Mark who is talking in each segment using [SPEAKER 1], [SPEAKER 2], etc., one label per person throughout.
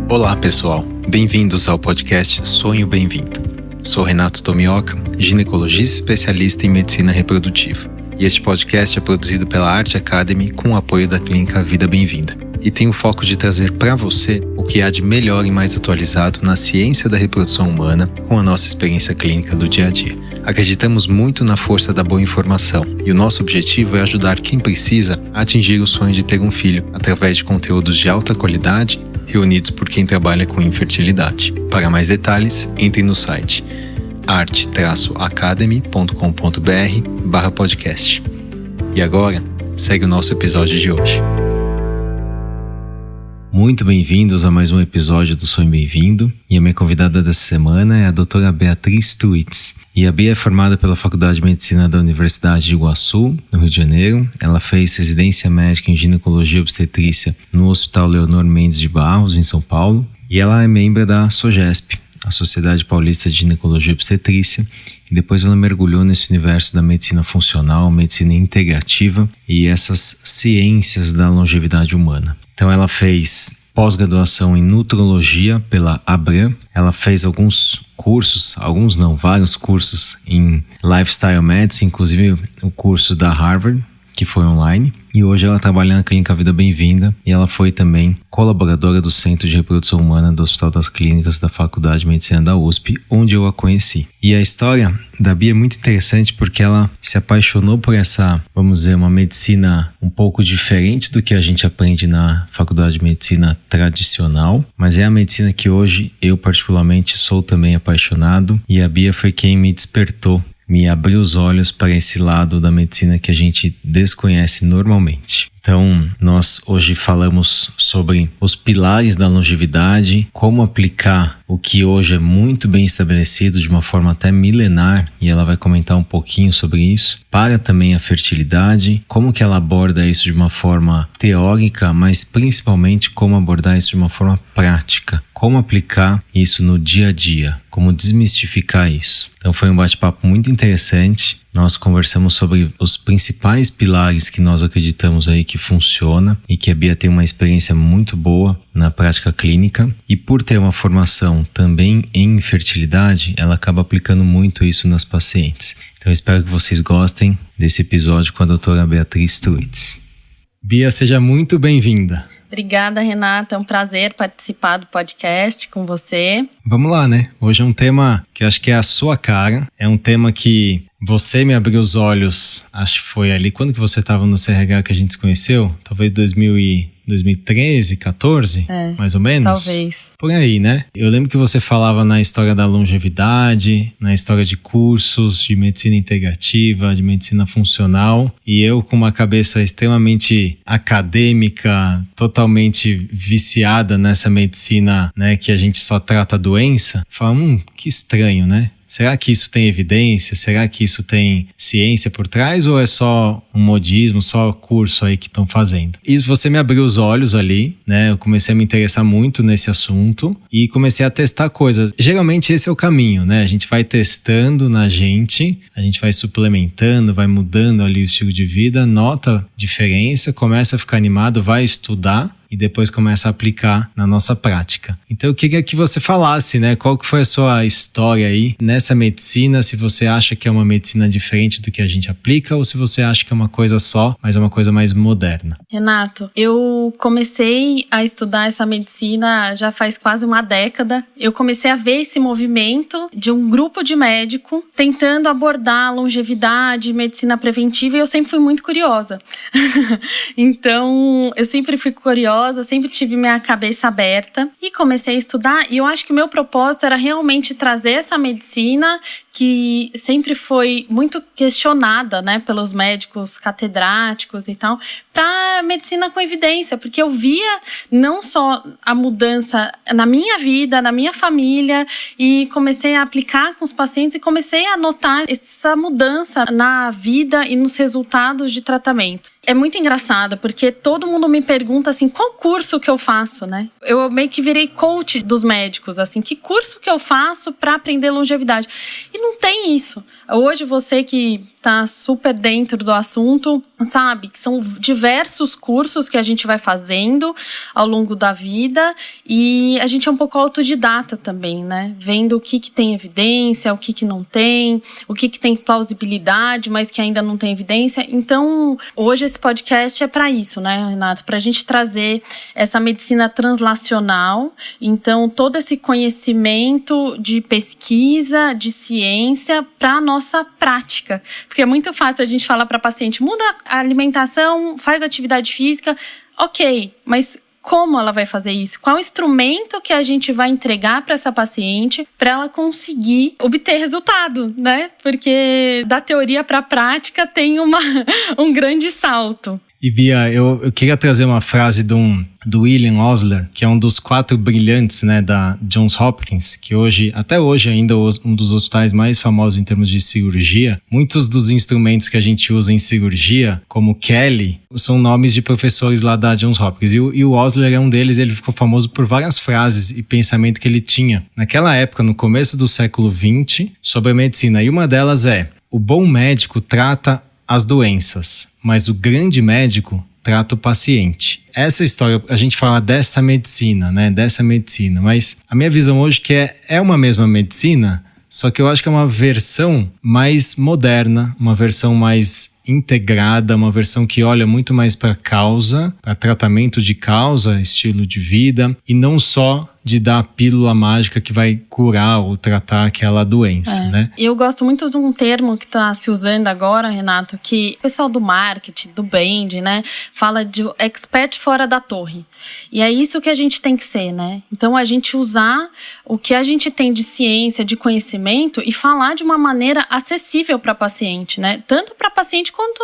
[SPEAKER 1] Olá pessoal, bem-vindos ao podcast Sonho Bem-vindo. Sou Renato Tomioka, ginecologista especialista em medicina reprodutiva. E este podcast é produzido pela Arte Academy com o apoio da clínica Vida Bem-vinda. E tem o foco de trazer para você o que há de melhor e mais atualizado na ciência da reprodução humana com a nossa experiência clínica do dia a dia. Acreditamos muito na força da boa informação e o nosso objetivo é ajudar quem precisa a atingir o sonho de ter um filho através de conteúdos de alta qualidade reunidos por quem trabalha com infertilidade. Para mais detalhes, entre no site arte-academy.com.br/podcast. E agora, segue o nosso episódio de hoje. Muito bem-vindos a mais um episódio do Sonho Bem-vindo. E a minha convidada dessa semana é a doutora Beatriz Tuitz. E a Bia é formada pela Faculdade de Medicina da Universidade de Iguaçu, no Rio de Janeiro. Ela fez residência médica em ginecologia e obstetrícia no Hospital Leonor Mendes de Barros, em São Paulo. E ela é membro da SOGESP, a Sociedade Paulista de Ginecologia e Obstetrícia. E depois ela mergulhou nesse universo da medicina funcional, medicina integrativa e essas ciências da longevidade humana. Então ela fez pós-graduação em nutrologia pela Abram. Ela fez vários cursos em Lifestyle Medicine, inclusive o curso da Harvard, que foi online. E hoje ela trabalha na Clínica Vida Bem-vinda e ela foi também colaboradora do Centro de Reprodução Humana do Hospital das Clínicas da Faculdade de Medicina da USP, onde eu a conheci. E a história da Bia é muito interessante porque ela se apaixonou por essa, vamos dizer, uma medicina um pouco diferente do que a gente aprende na Faculdade de Medicina tradicional, mas é a medicina que hoje eu particularmente sou também apaixonado, e a Bia foi quem me despertou, me abriu os olhos para esse lado da medicina que a gente desconhece normalmente. Então, nós hoje falamos sobre os pilares da longevidade, como aplicar o que hoje é muito bem estabelecido de uma forma até milenar, e ela vai comentar um pouquinho sobre isso, para também a fertilidade, como que ela aborda isso de uma forma teórica, mas principalmente como abordar isso de uma forma prática, como aplicar isso no dia a dia, como desmistificar isso. Então foi um bate-papo muito interessante. Nós conversamos sobre os principais pilares que nós acreditamos aí que funciona e que a Bia tem uma experiência muito boa na prática clínica, e por ter uma formação também em fertilidade, ela acaba aplicando muito isso nas pacientes. Então eu espero que vocês gostem desse episódio com a doutora Beatriz Tuitz. Bia, seja muito bem-vinda.
[SPEAKER 2] Obrigada, Renata. É um prazer participar do podcast com você.
[SPEAKER 1] Vamos lá, né? Hoje é um tema que eu acho que é a sua cara. É um tema que você me abriu os olhos, acho que foi ali quando que você estava no CRH que a gente se conheceu? Talvez 2013, 14, mais ou menos?
[SPEAKER 2] Talvez.
[SPEAKER 1] Por aí, né? Eu lembro que você falava na história da longevidade, na história de cursos de medicina integrativa, de medicina funcional, e eu com uma cabeça extremamente acadêmica, totalmente viciada nessa medicina, né, que a gente só trata a doença, falava, que estranho, né? Será que isso tem evidência? Será que isso tem ciência por trás? Ou é só um modismo, só curso aí que estão fazendo? E você me abriu os olhos ali, né? Eu comecei a me interessar muito nesse assunto e comecei a testar coisas. Geralmente esse é o caminho, né? A gente vai testando na gente, a gente vai suplementando, vai mudando ali o estilo de vida, nota diferença, começa a ficar animado, vai estudar e depois começa a aplicar na nossa prática. Então eu queria que você falasse, né, qual que foi a sua história aí nessa medicina, se você acha que é uma medicina diferente do que a gente aplica ou se você acha que é uma coisa só, mas é uma coisa mais moderna.
[SPEAKER 2] Renato, eu comecei a estudar essa medicina já faz quase uma década. Eu comecei a ver esse movimento de um grupo de médicos tentando abordar longevidade, medicina preventiva, e eu sempre fui muito curiosa. Então, eu sempre fui curiosa, sempre tive minha cabeça aberta e comecei a estudar, e eu acho que o meu propósito era realmente trazer essa medicina que sempre foi muito questionada, né, pelos médicos catedráticos e tal, para medicina com evidência, porque eu via não só a mudança na minha vida, na minha família, e comecei a aplicar com os pacientes e comecei a notar essa mudança na vida e nos resultados de tratamento. É muito engraçado, porque todo mundo me pergunta assim, qual curso que eu faço, né? Eu meio que virei coach dos médicos, assim, que curso que eu faço para aprender longevidade? E não tem isso. Hoje você que tá super dentro do assunto sabe que são diversos cursos que a gente vai fazendo ao longo da vida e a gente é um pouco autodidata também, né? Vendo o que tem evidência, o que não tem, o que tem plausibilidade, mas que ainda não tem evidência. Então, hoje esse podcast é para isso, né, Renato? Para a gente trazer essa medicina translacional. Então, todo esse conhecimento de pesquisa, de ciência, para a nossa prática. Porque é muito fácil a gente falar para paciente, muda a alimentação, faz atividade física, ok, mas como ela vai fazer isso? Qual instrumento que a gente vai entregar para essa paciente para ela conseguir obter resultado, né? Porque da teoria para a prática tem um grande salto.
[SPEAKER 1] E Bia, eu queria trazer uma frase do William Osler, que é um dos 4 brilhantes, né, da Johns Hopkins, que até hoje ainda um dos hospitais mais famosos em termos de cirurgia. Muitos dos instrumentos que a gente usa em cirurgia, como Kelly, são nomes de professores lá da Johns Hopkins. E o Osler é um deles, ele ficou famoso por várias frases e pensamento que ele tinha naquela época, no começo do século XX, sobre a medicina. E uma delas é: o bom médico trata as doenças, mas o grande médico trata o paciente. Essa história, a gente fala dessa medicina, né? Dessa medicina, mas a minha visão hoje é uma mesma medicina, só que eu acho que é uma versão mais moderna, uma versão mais integrada, uma versão que olha muito mais para causa, para tratamento de causa, estilo de vida, e não só de dar a pílula mágica que vai curar ou tratar aquela doença, né?
[SPEAKER 2] Eu gosto muito de um termo que está se usando agora, Renato, que o pessoal do marketing, do brand, né, fala de expert fora da torre. E é isso que a gente tem que ser, né? Então, a gente usar o que a gente tem de ciência, de conhecimento e falar de uma maneira acessível para a paciente, né? Tanto para a paciente quanto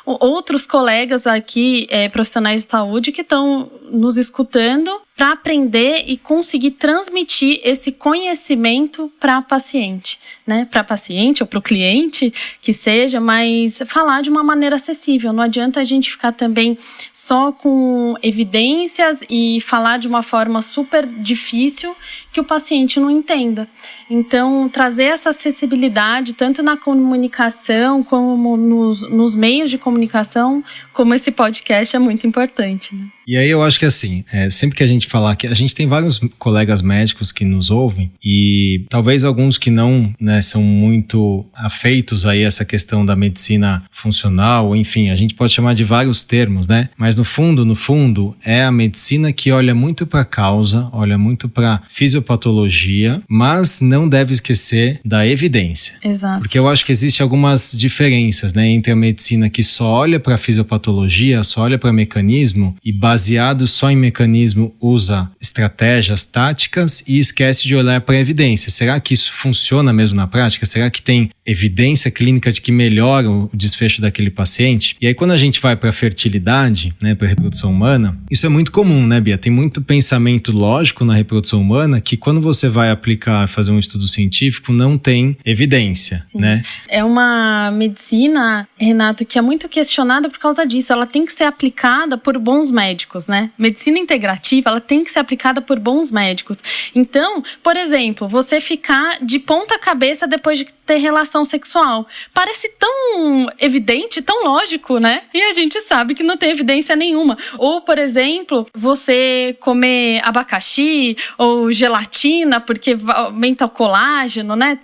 [SPEAKER 2] outros colegas aqui, profissionais de saúde que estão nos escutando, para aprender e conseguir transmitir esse conhecimento para a paciente, né? Para a paciente ou para o cliente, que seja, mas falar de uma maneira acessível. Não adianta a gente ficar também só com evidências e falar de uma forma super difícil que o paciente não entenda. Então, trazer essa acessibilidade, tanto na comunicação como nos meios de comunicação, como esse podcast, é muito importante, né?
[SPEAKER 1] E aí eu acho que assim, sempre que a gente falar que a gente tem vários colegas médicos que nos ouvem e talvez alguns que não, né, são muito afeitos aí a essa questão da medicina funcional, enfim, a gente pode chamar de vários termos, né? Mas no fundo, é a medicina que olha muito para a causa, olha muito para fisiopatologia, mas não deve esquecer da evidência.
[SPEAKER 2] Exato.
[SPEAKER 1] Porque eu acho que existem algumas diferenças, né, entre a medicina que só olha para a fisiopatologia, só olha para mecanismo e baseado só em mecanismo usa estratégias táticas e esquece de olhar para a evidência. Será que isso funciona mesmo na prática? Será que tem evidência clínica de que melhora o desfecho daquele paciente? E aí quando a gente vai para a fertilidade, né, para a reprodução humana, isso é muito comum, né, Bia? Tem muito pensamento lógico na reprodução humana que quando você vai aplicar, fazer um estudo científico, não tem evidência,
[SPEAKER 2] Sim.
[SPEAKER 1] né?
[SPEAKER 2] É uma medicina, Renato, que é muito questionada por causa disso. Ela tem que ser aplicada por bons médicos, né? Medicina integrativa, ela tem que ser aplicada por bons médicos. Então, por exemplo, você ficar de ponta cabeça depois de ter relação sexual. Parece tão evidente, tão lógico, né? E a gente sabe que não tem evidência nenhuma. Ou, por exemplo, você comer abacaxi ou gelatina porque aumenta o colágeno, né?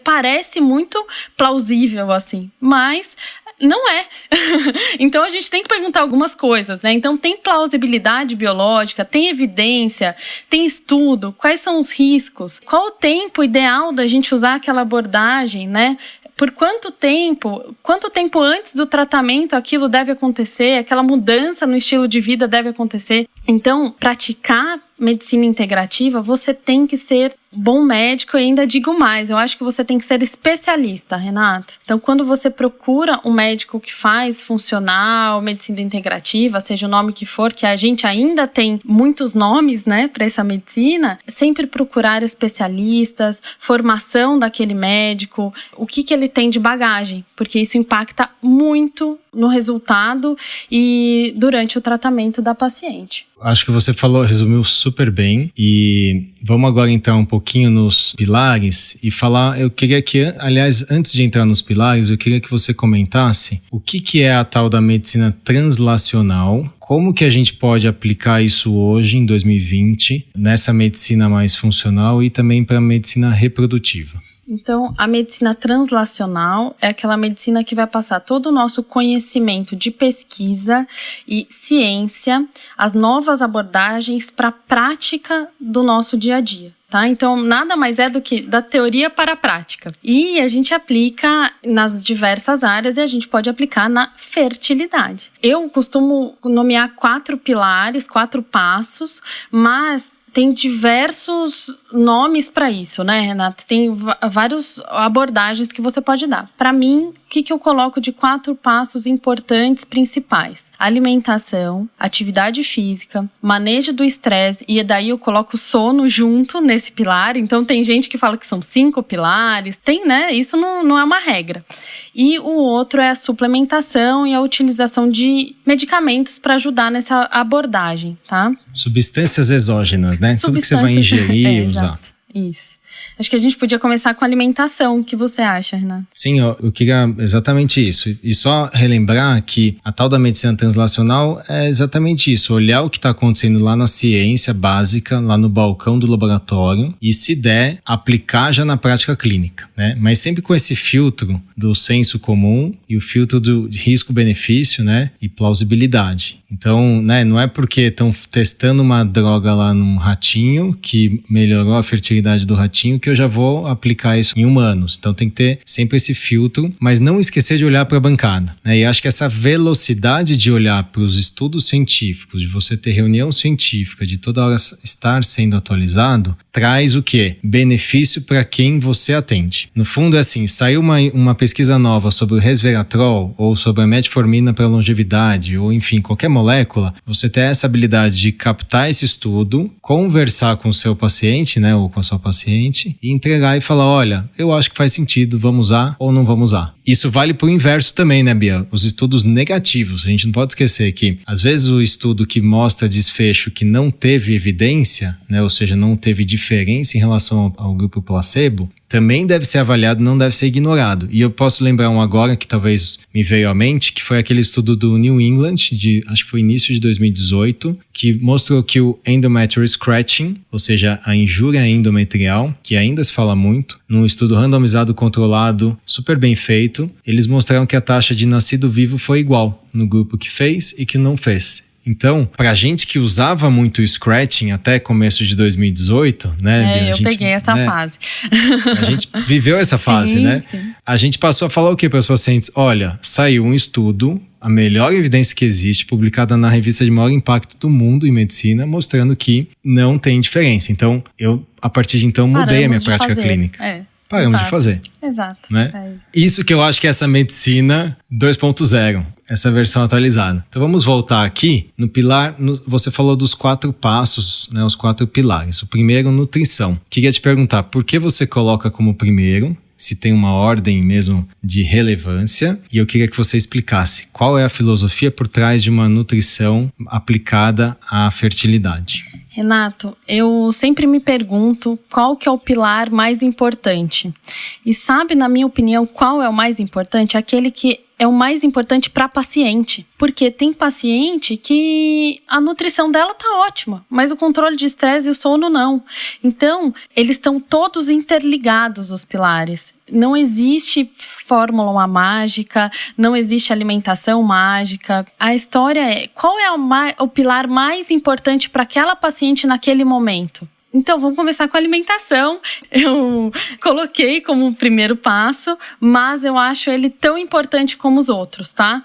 [SPEAKER 2] Parece muito plausível, assim. Mas não é. Então, a gente tem que perguntar algumas coisas, né? Então, tem plausibilidade biológica, tem evidência, tem estudo, quais são os riscos, qual o tempo ideal da gente usar aquela abordagem, né? Por quanto tempo antes do tratamento aquilo deve acontecer, aquela mudança no estilo de vida deve acontecer. Então, praticar medicina integrativa, você tem que ser bom médico e ainda digo mais, eu acho que você tem que ser especialista, Renato. Então, quando você procura um médico que faz funcional, medicina integrativa, seja o nome que for, que a gente ainda tem muitos nomes, né, para essa medicina, sempre procurar especialistas, formação daquele médico, o que ele tem de bagagem, porque isso impacta muito no resultado e durante o tratamento da paciente.
[SPEAKER 1] Acho que você resumiu super bem e vamos agora entrar um pouco pouquinho nos pilares e falar, eu queria que, aliás, antes de entrar nos pilares, eu queria que você comentasse o que é a tal da medicina translacional, como que a gente pode aplicar isso hoje, em 2020, nessa medicina mais funcional e também para a medicina reprodutiva.
[SPEAKER 2] Então, a medicina translacional é aquela medicina que vai passar todo o nosso conhecimento de pesquisa e ciência, as novas abordagens para a prática do nosso dia a dia. Tá? Então, nada mais é do que da teoria para a prática. E a gente aplica nas diversas áreas e a gente pode aplicar na fertilidade. Eu costumo nomear 4 pilares, 4 passos, mas tem diversos nomes para isso, né, Renata? Tem várias abordagens que você pode dar. Para mim, o que eu coloco de 4 passos importantes principais? Alimentação, atividade física, manejo do estresse, e daí eu coloco sono junto nesse pilar. Então tem gente que fala que são 5 pilares, tem, né? Isso não é uma regra. E o outro é a suplementação e a utilização de medicamentos para ajudar nessa abordagem, tá?
[SPEAKER 1] Substâncias exógenas, né? Tudo que você vai ingerir e usar.
[SPEAKER 2] Exato. Isso. Acho que a gente podia começar com alimentação. O que você acha, Renato?
[SPEAKER 1] Sim, eu queria exatamente isso. E só relembrar que a tal da medicina translacional é exatamente isso. Olhar o que está acontecendo lá na ciência básica, lá no balcão do laboratório e, se der, aplicar já na prática clínica, né? Mas sempre com esse filtro do senso comum e o filtro do risco-benefício, né? E plausibilidade. Então, né, não é porque estão testando uma droga lá num ratinho que melhorou a fertilidade do ratinho que eu já vou aplicar isso em humanos. Então tem que ter sempre esse filtro, mas não esquecer de olhar para a bancada, né? E acho que essa velocidade de olhar para os estudos científicos, de você ter reunião científica, de toda hora estar sendo atualizado, traz o quê? Benefício para quem você atende. No fundo é assim, saiu uma pesquisa nova sobre o resveratrol ou sobre a metformina para longevidade, ou enfim, qualquer molécula, você ter essa habilidade de captar esse estudo, conversar com o seu paciente, né, ou com a sua paciente, e entregar e falar, olha, eu acho que faz sentido, vamos usar ou não vamos usar. Isso vale para o inverso também, né, Bia? Os estudos negativos. A gente não pode esquecer que, às vezes, o estudo que mostra desfecho que não teve evidência, né, ou seja, não teve diferença em relação ao grupo placebo, também deve ser avaliado, não deve ser ignorado. E eu posso lembrar um agora que talvez me veio à mente, que foi aquele estudo do New England, acho que foi início de 2018, que mostrou que o endometrial scratching, ou seja, a injúria endometrial, que ainda se fala muito, num estudo randomizado controlado, super bem feito, eles mostraram que a taxa de nascido vivo foi igual no grupo que fez e que não fez. Então, pra gente que usava muito o scratching até começo de 2018, né?
[SPEAKER 2] Eu peguei essa fase.
[SPEAKER 1] A gente viveu essa fase, sim, né? Sim. A gente passou a falar o quê para os pacientes? Olha, saiu um estudo, a melhor evidência que existe, publicada na revista de maior impacto do mundo em medicina, mostrando que não tem diferença. Então, eu, a partir de então, mudei a minha prática clínica. Paramos de fazer.
[SPEAKER 2] Exato.
[SPEAKER 1] Né? Isso que eu acho que é essa medicina 2.0, essa versão atualizada. Então vamos voltar aqui no pilar, você falou dos 4 passos, né, os 4 pilares. O primeiro, nutrição. Queria te perguntar, por que você coloca como primeiro? Se tem uma ordem mesmo de relevância, e eu queria que você explicasse qual é a filosofia por trás de uma nutrição aplicada à fertilidade.
[SPEAKER 2] Renato, eu sempre me pergunto qual que é o pilar mais importante. E sabe, na minha opinião, qual é o mais importante? Aquele que é o mais importante para a paciente. Porque tem paciente que a nutrição dela tá ótima, mas o controle de estresse e o sono não. Então, eles estão todos interligados, os pilares. Não existe fórmula mágica, não existe alimentação mágica. A história é, qual é o pilar mais importante para aquela paciente naquele momento? Então, vamos começar com a alimentação. Eu coloquei como primeiro passo, mas eu acho ele tão importante como os outros, tá?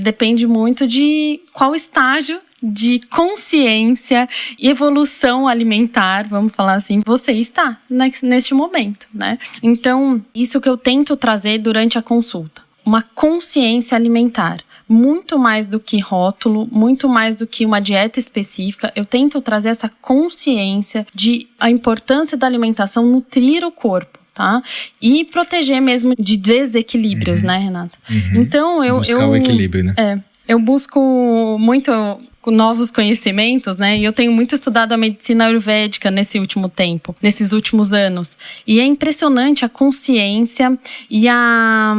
[SPEAKER 2] Depende muito de qual estágio de consciência e evolução alimentar, vamos falar assim, você está neste momento, né? Então, isso que eu tento trazer durante a consulta. Uma consciência alimentar. Muito mais do que rótulo, muito mais do que uma dieta específica, eu tento trazer essa consciência de a importância da alimentação nutrir o corpo, tá? E proteger mesmo de desequilíbrios, né, Renata? Então,
[SPEAKER 1] buscar o equilíbrio, né?
[SPEAKER 2] Eu busco muito novos conhecimentos, né? E eu tenho muito estudado a medicina ayurvédica nesses últimos anos. E é impressionante a consciência e a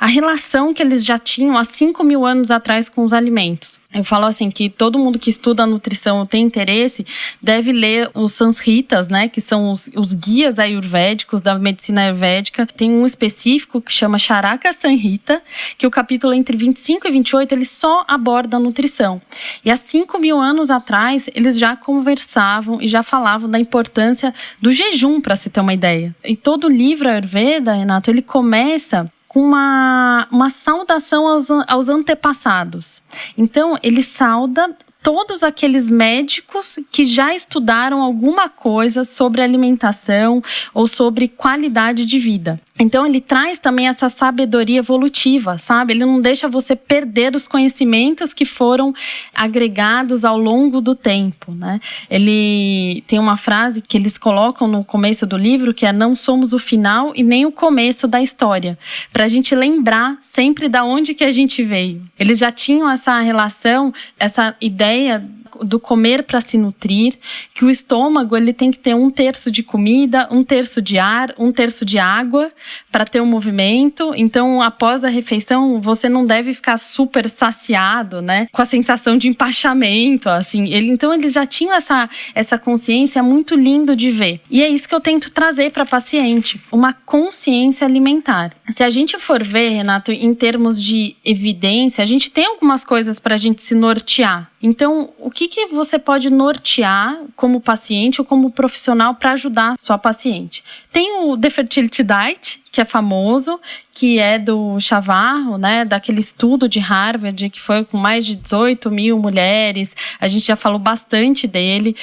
[SPEAKER 2] relação que eles já tinham há 5.000 anos atrás com os alimentos. Eu falo assim que todo mundo que estuda nutrição ou tem interesse deve ler os Sansritas, né? Que são os guias ayurvédicos da medicina ayurvédica. Tem um específico que chama Charaka Samhita, que o capítulo entre 25 e 28 ele só aborda a nutrição. E há 5.000 anos atrás eles já conversavam e já falavam da importância do jejum, para se ter uma ideia. E todo o livro Ayurveda, Renato, ele começa com uma saudação aos antepassados. Então, ele sauda todos aqueles médicos que já estudaram alguma coisa sobre alimentação ou sobre qualidade de vida. Então, ele traz também essa sabedoria evolutiva, sabe? Ele não deixa você perder os conhecimentos que foram agregados ao longo do tempo, né? Ele tem uma frase que eles colocam no começo do livro, que é: não somos o final e nem o começo da história. Para a gente lembrar sempre da onde que a gente veio. Eles já tinham essa relação, essa ideia do comer para se nutrir, que o estômago ele tem que ter 1/3 de comida, 1/3 de ar, 1/3 de água para ter um movimento. Então, após a refeição, você não deve ficar super saciado, né? Com a sensação de empachamento, assim. Então, eles já tinham essa consciência muito lindo de ver. E é isso que eu tento trazer para paciente, uma consciência alimentar. Se a gente for ver, Renato, em termos de evidência, a gente tem algumas coisas para a gente se nortear. Então, o que você pode nortear como paciente ou como profissional para ajudar sua paciente? Tem o The Fertility Diet, que é famoso, que é do Chavarro, né, daquele estudo de Harvard, que foi com mais de 18.000 mulheres. A gente já falou bastante dele.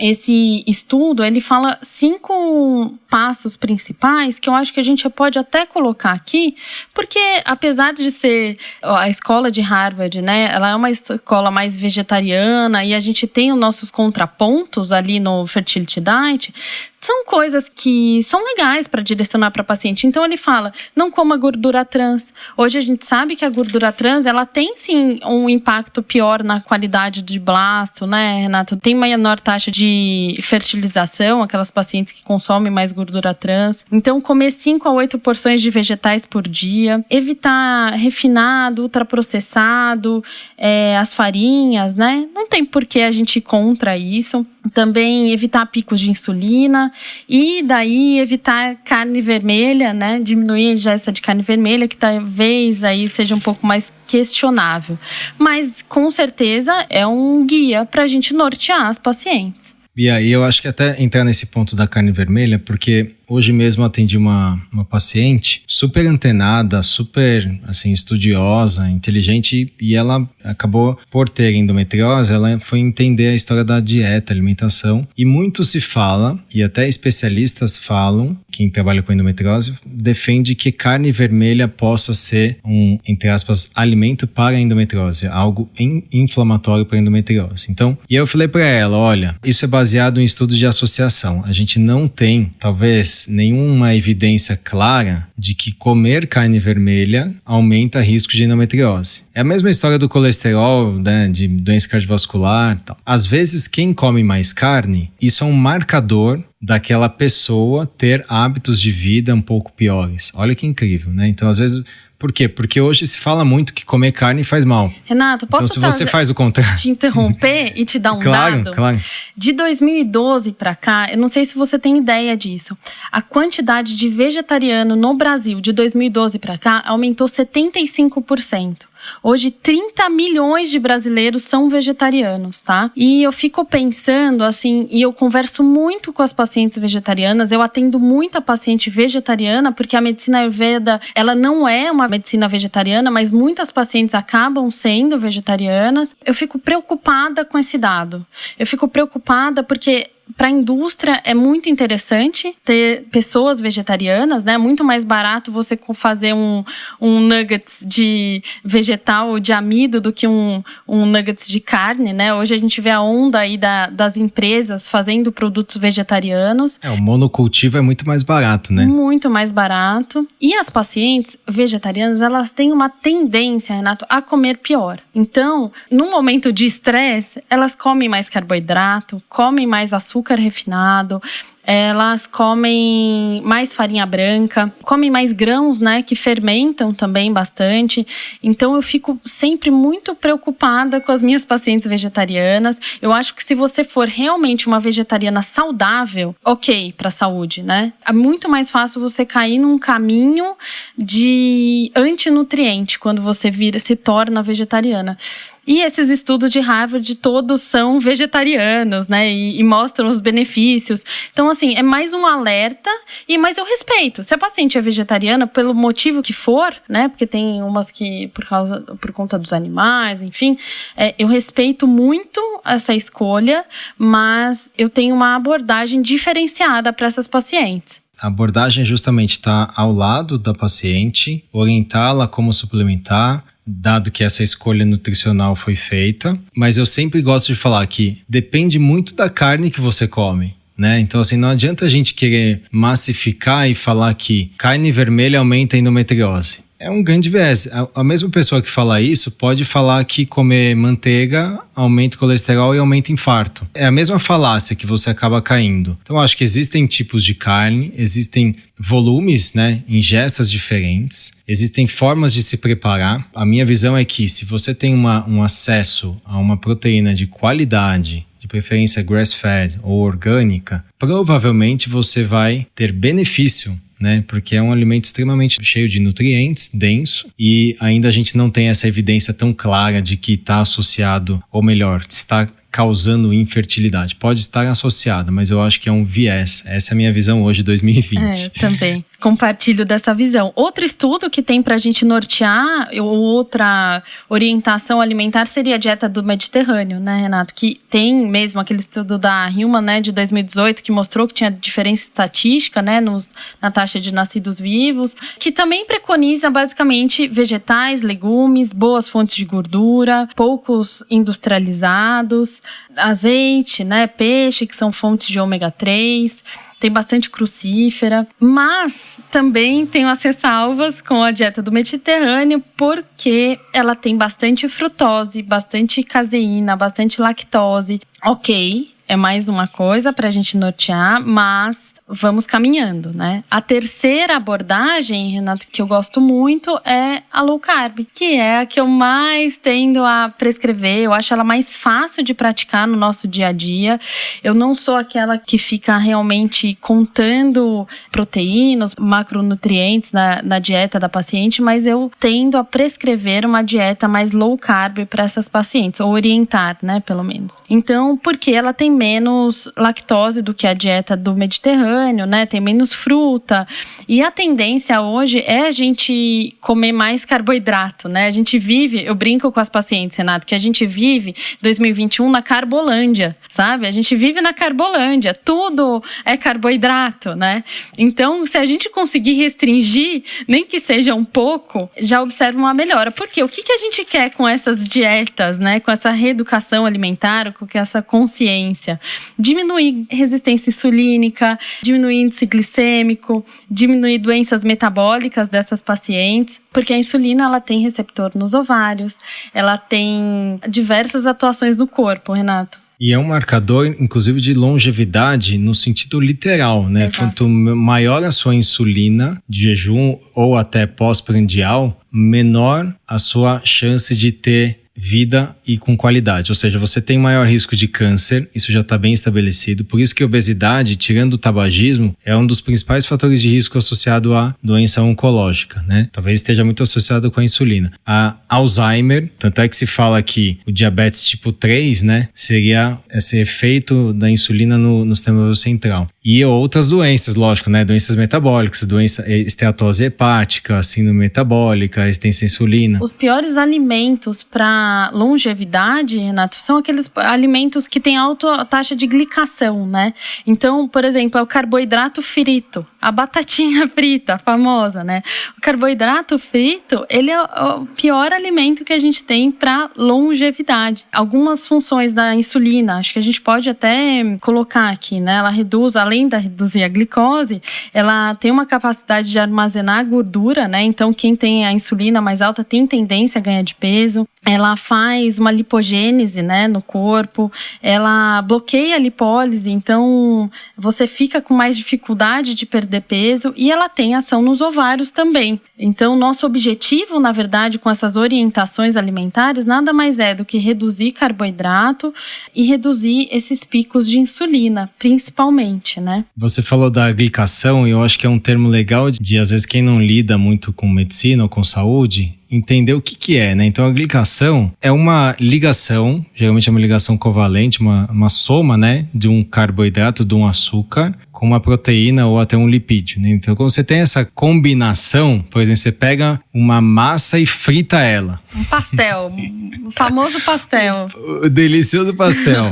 [SPEAKER 2] Esse estudo, ele fala 5 passos principais que eu acho que a gente pode até colocar aqui, porque apesar de ser a escola de Harvard, né, ela é uma escola mais vegetariana e a gente tem os nossos contrapontos ali no Fertility Diet, são coisas que são legais para direcionar para paciente. Então ele fala, não coma gordura trans. Hoje a gente sabe que a gordura trans, ela tem sim um impacto pior na qualidade de blasto, né, Renato? Tem menor taxa de fertilização, aquelas pacientes que consomem mais gordura trans. Então comer 5 a 8 porções de vegetais por dia, evitar refinado, ultraprocessado, as farinhas, né? Não tem por que a gente ir contra isso. Também evitar picos de insulina e daí evitar carne vermelha, né? Diminuir a ingesta de carne vermelha, que talvez aí seja um pouco mais questionável. Mas com certeza é um guia para a gente nortear as pacientes.
[SPEAKER 1] E aí eu acho que até entrar nesse ponto da carne vermelha, porque hoje mesmo eu atendi uma paciente super antenada, super assim, estudiosa, inteligente, e ela acabou por ter endometriose, ela foi entender a história da dieta, alimentação, e muito se fala, e até especialistas falam, quem trabalha com endometriose, defende que carne vermelha possa ser um, entre aspas, alimento para a endometriose, algo inflamatório para a endometriose. Então, e eu falei para ela, olha, isso é baseado em estudos de associação, a gente não tem, talvez, nenhuma evidência clara de que comer carne vermelha aumenta risco de endometriose. É a mesma história do colesterol, né, de doença cardiovascular e tal. Às vezes, quem come mais carne, isso é um marcador daquela pessoa ter hábitos de vida um pouco piores. Olha que incrível, né? Então, às vezes... Por quê? Porque hoje se fala muito que comer carne faz mal.
[SPEAKER 2] Renato, posso
[SPEAKER 1] então, se você faz o contrário...
[SPEAKER 2] te interromper e te dar um
[SPEAKER 1] claro,
[SPEAKER 2] dado?
[SPEAKER 1] Claro.
[SPEAKER 2] De 2012 para cá, eu não sei se você tem ideia disso, a quantidade de vegetariano no Brasil de 2012 para cá aumentou 75%. Hoje, 30 milhões de brasileiros são vegetarianos, tá? E eu fico pensando, assim, e eu converso muito com as pacientes vegetarianas, eu atendo muita paciente vegetariana, porque a medicina Ayurveda, ela não é uma medicina vegetariana, mas muitas pacientes acabam sendo vegetarianas. Eu fico preocupada com esse dado. Eu fico preocupada porque para a indústria é muito interessante ter pessoas vegetarianas, né? É muito mais barato você fazer um nuggets de vegetal ou de amido do que um nuggets de carne, né? Hoje a gente vê a onda aí das empresas fazendo produtos vegetarianos.
[SPEAKER 1] O monocultivo é muito mais barato, né?
[SPEAKER 2] Muito mais barato. E as pacientes vegetarianas, elas têm uma tendência, Renato, a comer pior. Então, num momento de estresse, elas comem mais carboidrato, comem mais açúcar refinado, elas comem mais farinha branca, comem mais grãos, né, que fermentam também bastante. Então eu fico sempre muito preocupada com as minhas pacientes vegetarianas. Eu acho que se você for realmente uma vegetariana saudável, ok, para a saúde, né? É muito mais fácil você cair num caminho de antinutriente quando você se torna vegetariana. E esses estudos de Harvard todos são vegetarianos, né? E mostram os benefícios. Então, assim, é mais um alerta, mas eu respeito. Se a paciente é vegetariana, pelo motivo que for, né? Porque tem umas que por conta dos animais, enfim. Eu respeito muito essa escolha, mas eu tenho uma abordagem diferenciada para essas pacientes.
[SPEAKER 1] A abordagem justamente está ao lado da paciente, orientá-la como suplementar, dado que essa escolha nutricional foi feita. Mas eu sempre gosto de falar que depende muito da carne que você come, né? Então, assim, não adianta a gente querer massificar e falar que carne vermelha aumenta a endometriose. É um grande viés. A mesma pessoa que fala isso pode falar que comer manteiga aumenta o colesterol e aumenta infarto. É a mesma falácia que você acaba caindo. Então, eu acho que existem tipos de carne, existem volumes, né, ingestas diferentes, existem formas de se preparar. A minha visão é que se você tem um acesso a uma proteína de qualidade, de preferência grass-fed ou orgânica, provavelmente você vai ter benefício, né? Porque é um alimento extremamente cheio de nutrientes, denso, e ainda a gente não tem essa evidência tão clara de que está associado, ou melhor, está causando infertilidade. Pode estar associado, mas eu acho que é um viés. Essa é a minha visão hoje, 2020.
[SPEAKER 2] Eu também compartilho dessa visão. Outro estudo que tem para a gente nortear, outra orientação alimentar seria a dieta do Mediterrâneo, né, Renato? Que tem mesmo aquele estudo da Human, né, de 2018, que mostrou que tinha diferença estatística, né, na taxa de nascidos vivos, que também preconiza basicamente vegetais, legumes, boas fontes de gordura, poucos industrializados, azeite, né, peixe, que são fontes de ômega 3, tem bastante crucífera, mas também tenho as ressalvas com a dieta do Mediterrâneo, porque ela tem bastante frutose, bastante caseína, bastante lactose. Ok, é mais uma coisa para a gente nortear, mas vamos caminhando, né? A terceira abordagem, Renato, que eu gosto muito é a low carb, que é a que eu mais tendo a prescrever. Eu acho ela mais fácil de praticar no nosso dia a dia. Eu não sou aquela que fica realmente contando proteínas, macronutrientes na dieta da paciente, mas eu tendo a prescrever uma dieta mais low carb para essas pacientes, ou orientar, né, pelo menos. Então, porque ela tem menos lactose do que a dieta do Mediterrâneo, né? Tem menos fruta. E a tendência hoje é a gente comer mais carboidrato, né? A gente vive, eu brinco com as pacientes, Renato, que a gente vive 2021 na Carbolândia, sabe? A gente vive na Carbolândia, tudo é carboidrato, né? Então, se a gente conseguir restringir, nem que seja um pouco, já observa uma melhora. Porque o que a gente quer com essas dietas, né? Com essa reeducação alimentar, com essa consciência? Diminuir resistência insulínica, diminuir índice glicêmico, diminuir doenças metabólicas dessas pacientes, porque a insulina ela tem receptor nos ovários, ela tem diversas atuações no corpo, Renato.
[SPEAKER 1] E é um marcador, inclusive, de longevidade no sentido literal, né?
[SPEAKER 2] Exato.
[SPEAKER 1] Quanto maior a sua insulina de jejum ou até pós-prandial, menor a sua chance de ter vida e com qualidade, ou seja, você tem maior risco de câncer, isso já está bem estabelecido, por isso que a obesidade, tirando o tabagismo, é um dos principais fatores de risco associado à doença oncológica, né? Talvez esteja muito associado com a insulina. A Alzheimer, tanto é que se fala que o diabetes tipo 3, né, seria esse efeito da insulina no sistema nervoso central. E outras doenças, lógico, né, doenças metabólicas, esteatose hepática, síndrome metabólica, resistência à insulina.
[SPEAKER 2] Os piores alimentos para para longevidade, Renato, são aqueles alimentos que têm alta taxa de glicação, né? Então, por exemplo, é o carboidrato frito, a batatinha frita, famosa, né? O carboidrato frito, ele é o pior alimento que a gente tem para longevidade. Algumas funções da insulina, acho que a gente pode até colocar aqui, né? Ela reduz, além de reduzir a glicose, ela tem uma capacidade de armazenar gordura, né? Então, quem tem a insulina mais alta tem tendência a ganhar de peso. Ela faz uma lipogênese, né, no corpo. Ela bloqueia a lipólise, então você fica com mais dificuldade de perder peso. E ela tem ação nos ovários também. Então, nosso objetivo, na verdade, com essas orientações alimentares, nada mais é do que reduzir carboidrato e reduzir esses picos de insulina, principalmente, né?
[SPEAKER 1] Você falou da glicação, e eu acho que é um termo legal de, às vezes, quem não lida muito com medicina ou com saúde, entender o que é, né? Então, a glicação é uma ligação, geralmente é uma ligação covalente, uma soma, né, de um carboidrato, de um açúcar, com uma proteína ou até um lipídio, né? Então, quando você tem essa combinação, por exemplo, você pega uma massa e frita ela.
[SPEAKER 2] Um pastel, o famoso pastel.
[SPEAKER 1] O delicioso pastel.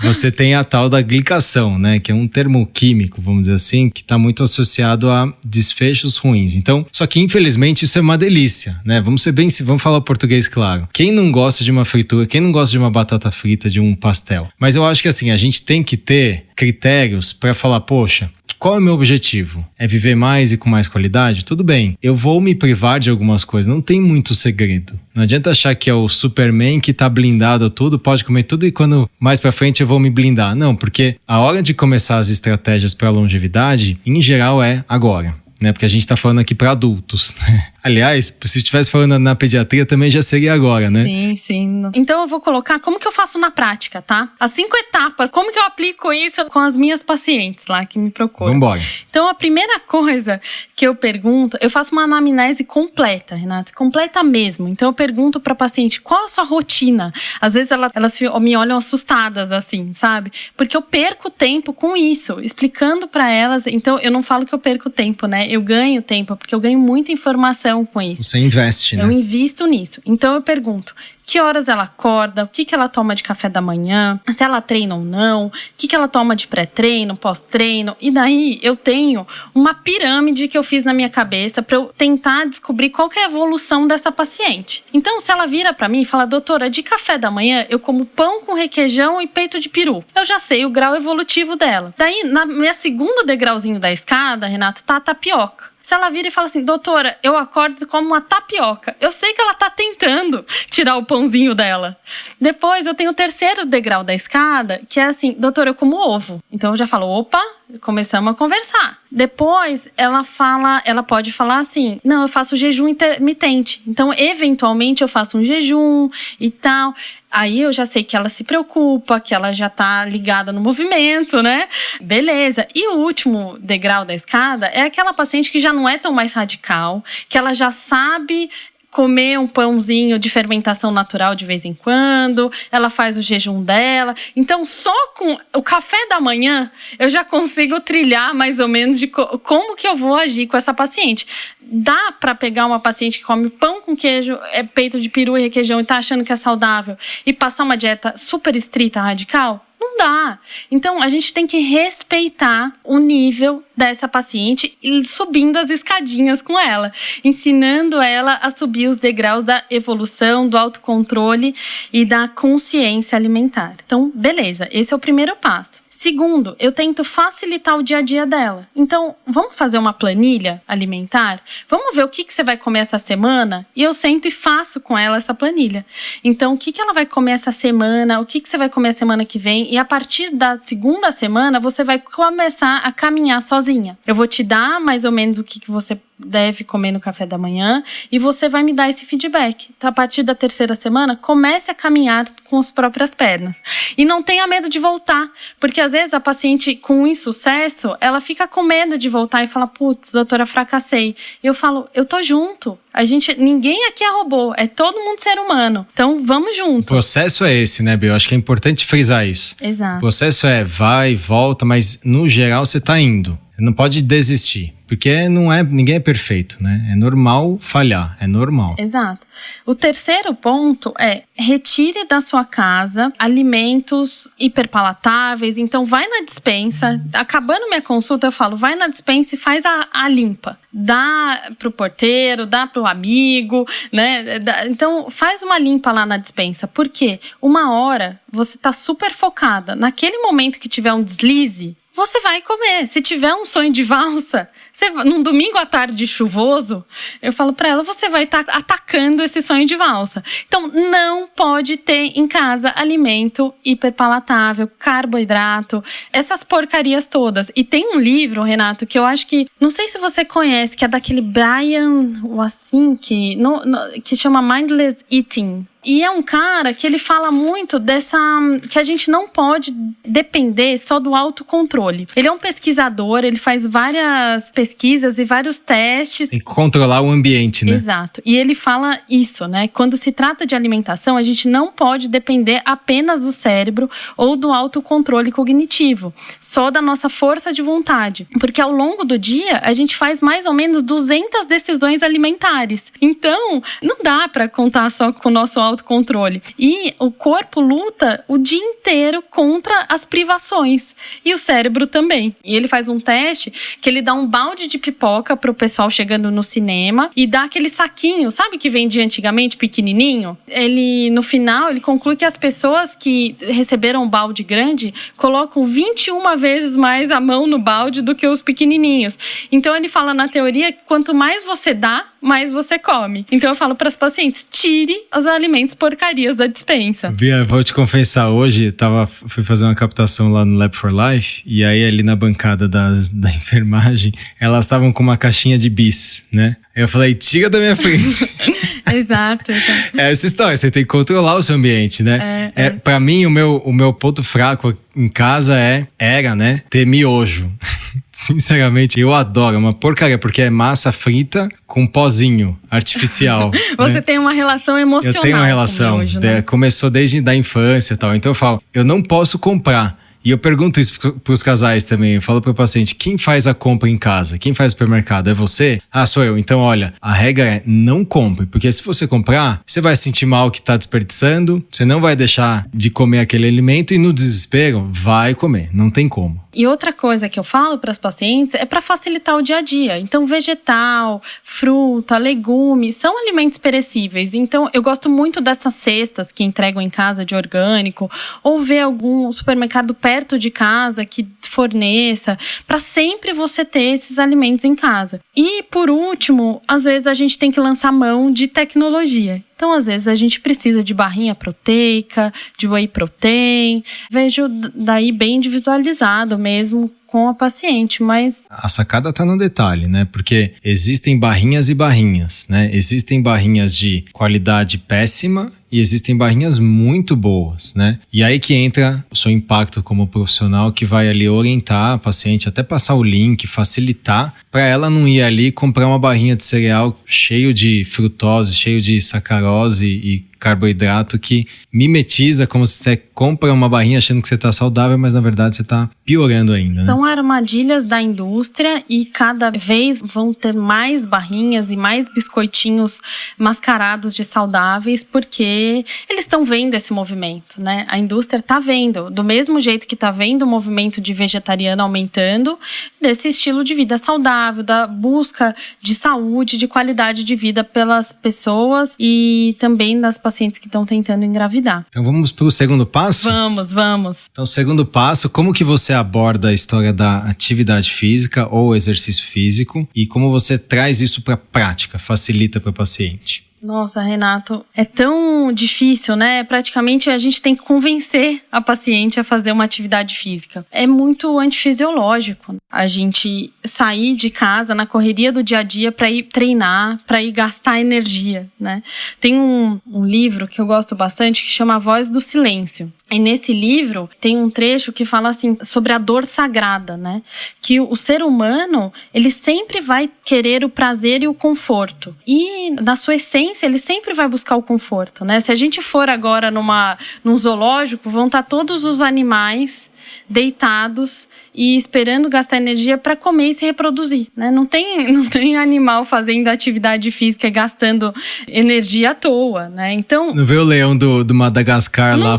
[SPEAKER 1] Você tem a tal da glicação, né? Que é um termo químico, vamos dizer assim, que está muito associado a desfechos ruins. Então, só que infelizmente isso é uma delícia, né? Vamos falar português claro. Quem não gosta de uma fritura, quem não gosta de uma batata frita, de um pastel? Mas eu acho que assim, a gente tem que ter critérios para falar, poxa, qual é o meu objetivo? É viver mais e com mais qualidade? Tudo bem, eu vou me privar de algumas coisas, não tem muito segredo. Não adianta achar que é o Superman que tá blindado a tudo, pode comer tudo e quando mais pra frente eu vou me blindar. Não, porque a hora de começar as estratégias para longevidade, em geral, é agora. Né? Porque a gente tá falando aqui para adultos. Aliás, se estivesse falando na pediatria também já seria agora, né?
[SPEAKER 2] Sim, sim. Então eu vou colocar como que eu faço na prática, tá? As 5 etapas, como que eu aplico isso com as minhas pacientes lá que me procuram.
[SPEAKER 1] Vambora.
[SPEAKER 2] Então a primeira coisa que eu pergunto, eu faço uma anamnese completa, Renata, completa mesmo. Então eu pergunto pra paciente, qual é a sua rotina? Às vezes elas me olham assustadas assim, sabe? Porque eu perco tempo com isso, explicando pra elas. Então eu não falo que eu perco tempo, né? Eu ganho tempo, porque eu ganho muita informação com isso.
[SPEAKER 1] Você investe, né?
[SPEAKER 2] Eu invisto nisso. Então eu pergunto, que horas ela acorda, o que ela toma de café da manhã, se ela treina ou não, o que ela toma de pré-treino, pós-treino. E daí eu tenho uma pirâmide que eu fiz na minha cabeça para eu tentar descobrir qual que é a evolução dessa paciente. Então, se ela vira para mim e fala, doutora, de café da manhã eu como pão com requeijão e peito de peru. Eu já sei o grau evolutivo dela. Daí, na minha segundo degrauzinho da escada, Renato, tá a tapioca. Se ela vira e fala assim, doutora, eu acordo como uma tapioca. Eu sei que ela tá tentando tirar o pãozinho dela. Depois eu tenho o terceiro degrau da escada, que é assim, doutora, eu como ovo. Então eu já falo, opa, começamos a conversar. Depois ela pode falar assim, não, eu faço jejum intermitente. Então, eventualmente, eu faço um jejum e tal. Aí eu já sei que ela se preocupa, que ela já tá ligada no movimento, né? Beleza. E o último degrau da escada é aquela paciente que já não é tão mais radical, que ela já sabe comer um pãozinho de fermentação natural de vez em quando, ela faz o jejum dela. Então, só com o café da manhã, eu já consigo trilhar mais ou menos de como que eu vou agir com essa paciente. Dá para pegar uma paciente que come pão com queijo, peito de peru e requeijão e tá achando que é saudável e passar uma dieta super estrita, radical? Não dá. Então, a gente tem que respeitar o nível dessa paciente e subindo as escadinhas com ela, ensinando ela a subir os degraus da evolução, do autocontrole e da consciência alimentar. Então, beleza, esse é o primeiro passo. Segundo, eu tento facilitar o dia a dia dela. Então, vamos fazer uma planilha alimentar? Vamos ver o que você vai comer essa semana? E eu sento e faço com ela essa planilha. Então, o que ela vai comer essa semana? O que você vai comer a semana que vem? E a partir da segunda semana, você vai começar a caminhar sozinha. Eu vou te dar mais ou menos o que você deve comer no café da manhã e você vai me dar esse feedback. Então, a partir da terceira semana, comece a caminhar com as próprias pernas. E não tenha medo de voltar, porque às vezes a paciente com insucesso, ela fica com medo de voltar e fala, putz, doutora, fracassei. E eu falo, eu tô junto. Ninguém aqui é robô, é todo mundo ser humano. Então, vamos junto.
[SPEAKER 1] O processo é esse, né, Bia? Eu acho que é importante frisar isso.
[SPEAKER 2] Exato.
[SPEAKER 1] O processo é vai, volta, mas no geral você tá indo. Você não pode desistir, porque ninguém é perfeito, né? É normal falhar, é normal.
[SPEAKER 2] Exato. O terceiro ponto é retire da sua casa alimentos hiperpalatáveis. Então, vai na despensa. Acabando minha consulta, eu falo, vai na despensa e faz a limpa. Dá pro porteiro, dá pro amigo, né? Então, faz uma limpa lá na despensa. Por quê? Uma hora, você tá super focada. Naquele momento que tiver um deslize, você vai comer. Se tiver um sonho de valsa, num domingo à tarde chuvoso, eu falo pra ela, você vai estar atacando esse sonho de valsa. Então, não pode ter em casa alimento hiperpalatável, carboidrato, essas porcarias todas. E tem um livro, Renato, que eu acho que, não sei se você conhece, que é daquele Brian Wassink, que chama Mindless Eating. E é um cara que ele fala muito que a gente não pode depender só do autocontrole. Ele é um pesquisador, ele faz várias pesquisas e vários testes.
[SPEAKER 1] Tem que controlar o ambiente, né?
[SPEAKER 2] Exato. E ele fala isso, né? Quando se trata de alimentação, a gente não pode depender apenas do cérebro ou do autocontrole cognitivo, só da nossa força de vontade. Porque ao longo do dia, a gente faz mais ou menos 200 decisões alimentares. Então, não dá para contar só com o nosso autocontrole. E o corpo luta o dia inteiro contra as privações. E o cérebro também. E ele faz um teste que ele dá um balde de pipoca pro pessoal chegando no cinema e dá aquele saquinho, sabe que vendia antigamente, pequenininho? No final, ele conclui que as pessoas que receberam um balde grande colocam 21 vezes mais a mão no balde do que os pequenininhos. Então, ele fala na teoria que quanto mais você dá, mais você come. Então, eu falo para as pacientes, tire os alimentos porcarias da despensa.
[SPEAKER 1] Bia, vou te confessar, hoje fui fazer uma captação lá no Lab for Life, e aí ali na bancada da enfermagem, elas estavam com uma caixinha de bis, né? Eu falei, tira da minha frente.
[SPEAKER 2] Exato.
[SPEAKER 1] É essa história, você tem que controlar o seu ambiente, né? Pra mim, o meu ponto fraco em casa era, né, ter miojo. Sinceramente, eu adoro, é uma porcaria, porque é massa frita com pozinho artificial.
[SPEAKER 2] Você, né, tem uma relação emocional.
[SPEAKER 1] Eu tenho uma relação,
[SPEAKER 2] com miojo, né?
[SPEAKER 1] Começou desde a infância e tal, então eu falo, eu não posso comprar. E eu pergunto isso pros casais também, eu falo pro paciente, quem faz a compra em casa? Quem faz o supermercado? É você? Ah, sou eu. Então, olha, a regra é não compre, porque se você comprar, você vai sentir mal que tá desperdiçando, você não vai deixar de comer aquele alimento e no desespero, vai comer, não tem como.
[SPEAKER 2] E outra coisa que eu falo para as pacientes é para facilitar o dia a dia. Então, vegetal, fruta, legumes, são alimentos perecíveis. Então, eu gosto muito dessas cestas que entregam em casa de orgânico, ou ver algum supermercado perto de casa que forneça, para sempre você ter esses alimentos em casa. E, por último, às vezes a gente tem que lançar mão de tecnologia. Então, às vezes, a gente precisa de barrinha proteica, de whey protein. Vejo daí bem individualizado mesmo com a paciente, mas...
[SPEAKER 1] A sacada tá no detalhe, né? Porque existem barrinhas e barrinhas, né? Existem barrinhas de qualidade péssima e existem barrinhas muito boas, né? E aí que entra o seu impacto como profissional, que vai ali orientar a paciente, até passar o link, facilitar, para ela não ir ali comprar uma barrinha de cereal cheio de frutose, cheio de sacarose e carboidrato que mimetiza como se você compra uma barrinha achando que você está saudável, mas na verdade você está piorando ainda, né?
[SPEAKER 2] São armadilhas da indústria e cada vez vão ter mais barrinhas e mais biscoitinhos mascarados de saudáveis, porque eles estão vendo esse movimento, né? A indústria está vendo, do mesmo jeito que está vendo o movimento de vegetariano aumentando, desse estilo de vida saudável, da busca de saúde, de qualidade de vida pelas pessoas e também das pacientes que estão tentando engravidar.
[SPEAKER 1] Então vamos para o segundo passo?
[SPEAKER 2] Vamos.
[SPEAKER 1] Então, segundo passo, como que você aborda a história da atividade física ou exercício físico e como você traz isso para a prática, facilita para o paciente?
[SPEAKER 2] Nossa, Renato, é tão difícil, né? Praticamente a gente tem que convencer a paciente a fazer uma atividade física. É muito antifisiológico a gente sair de casa na correria do dia a dia para ir treinar, para ir gastar energia, né? Tem um livro que eu gosto bastante que chama A Voz do Silêncio. E nesse livro tem um trecho que fala assim sobre a dor sagrada, né? Que o ser humano, ele sempre vai querer o prazer e o conforto. E na sua essência, ele sempre vai buscar o conforto, né? Se a gente for agora num zoológico, vão estar todos os animais deitados e esperando gastar energia para comer e se reproduzir, né? Não tem animal fazendo atividade física e gastando energia à toa, né? Então
[SPEAKER 1] não vê o leão do Madagascar lá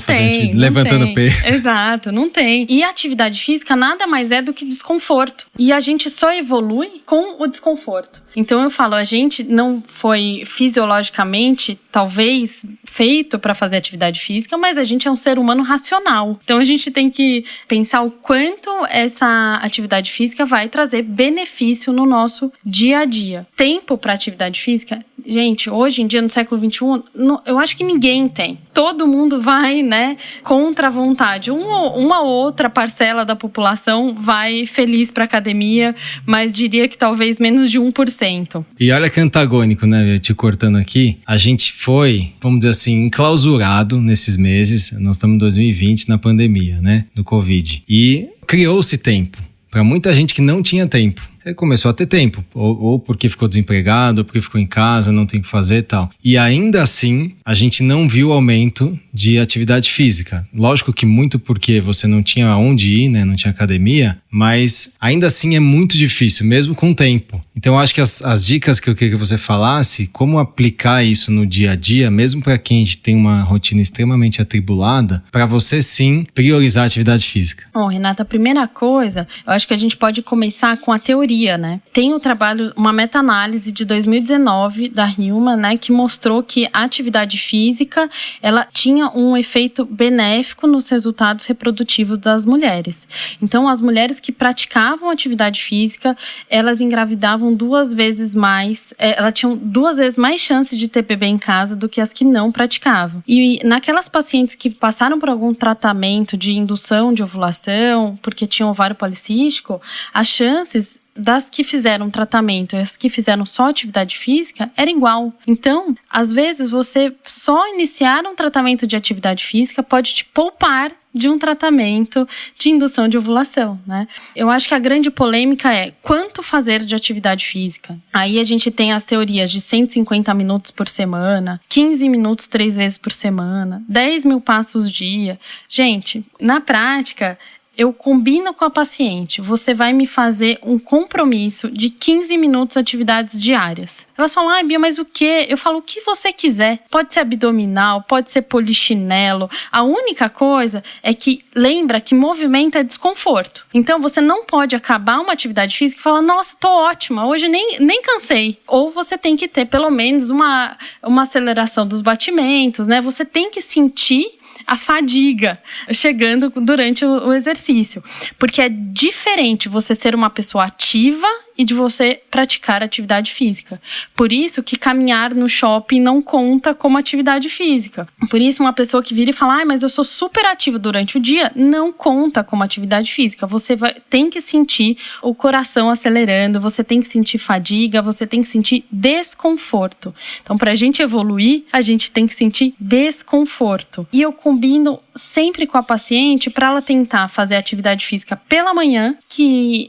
[SPEAKER 1] levantando peso.
[SPEAKER 2] Exato, não tem. E a atividade física nada mais é do que desconforto. E a gente só evolui com o desconforto. Então eu falo, a gente não foi fisiologicamente, talvez, feito para fazer atividade física, mas a gente é um ser humano racional. Então a gente tem que pensar o quanto essa atividade física vai trazer benefício no nosso dia a dia. Tempo para atividade física, gente, hoje em dia, no século XXI, eu acho que ninguém tem. Todo mundo vai, né, contra a vontade. Uma outra parcela da população vai feliz para academia, mas diria que talvez menos de 1%.
[SPEAKER 1] E olha que antagônico, né, te cortando aqui. A gente foi, vamos dizer assim, enclausurado nesses meses. Nós estamos em 2020, na pandemia, né, do Covid. E criou-se tempo para muita gente que não tinha tempo. Você começou a ter tempo, ou porque ficou desempregado, ou porque ficou em casa, não tem o que fazer e tal. E ainda assim, a gente não viu aumento de atividade física. Lógico que muito porque você não tinha aonde ir, né? Não tinha academia, mas ainda assim é muito difícil, mesmo com tempo. Então eu acho que as dicas que eu queria que você falasse, como aplicar isso no dia a dia, mesmo para quem a gente tem uma rotina extremamente atribulada, para você sim priorizar a atividade física.
[SPEAKER 2] Bom, Renata, a primeira coisa, eu acho que a gente pode começar com a teoria, né? Tem um trabalho, uma meta-análise de 2019 da Hillman, né, que mostrou que a atividade física, ela tinha um efeito benéfico nos resultados reprodutivos das mulheres. Então, as mulheres que praticavam atividade física, elas engravidavam 2 vezes mais, elas tinham 2 vezes mais chance de ter bebê em casa do que as que não praticavam. E naquelas pacientes que passaram por algum tratamento de indução de ovulação, porque tinham ovário policístico, as chances das que fizeram tratamento e as que fizeram só atividade física era igual. Então, às vezes, você só iniciar um tratamento de atividade física pode te poupar de um tratamento de indução de ovulação, né? Eu acho que a grande polêmica é quanto fazer de atividade física. Aí a gente tem as teorias de 150 minutos por semana, 15 minutos 3 vezes por semana, 10 mil passos dia. Gente, na prática, eu combino com a paciente, você vai me fazer um compromisso de 15 minutos de atividades diárias. Elas falam, ai Bia, mas o quê? Eu falo, o que você quiser. Pode ser abdominal, pode ser polichinelo. A única coisa é que lembra que movimento é desconforto. Então você não pode acabar uma atividade física e falar, nossa, tô ótima, hoje nem cansei. Ou você tem que ter pelo menos uma aceleração dos batimentos, né? Você tem que sentir a fadiga chegando durante o exercício. Porque é diferente você ser uma pessoa ativa e de você praticar atividade física. Por isso que caminhar no shopping não conta como atividade física. Por isso uma pessoa que vira e fala, mas eu sou super ativa durante o dia, não conta como atividade física. Você tem que sentir o coração acelerando, você tem que sentir fadiga, você tem que sentir desconforto. Então, pra gente evoluir, a gente tem que sentir desconforto. E eu combino sempre com a paciente para ela tentar fazer atividade física pela manhã,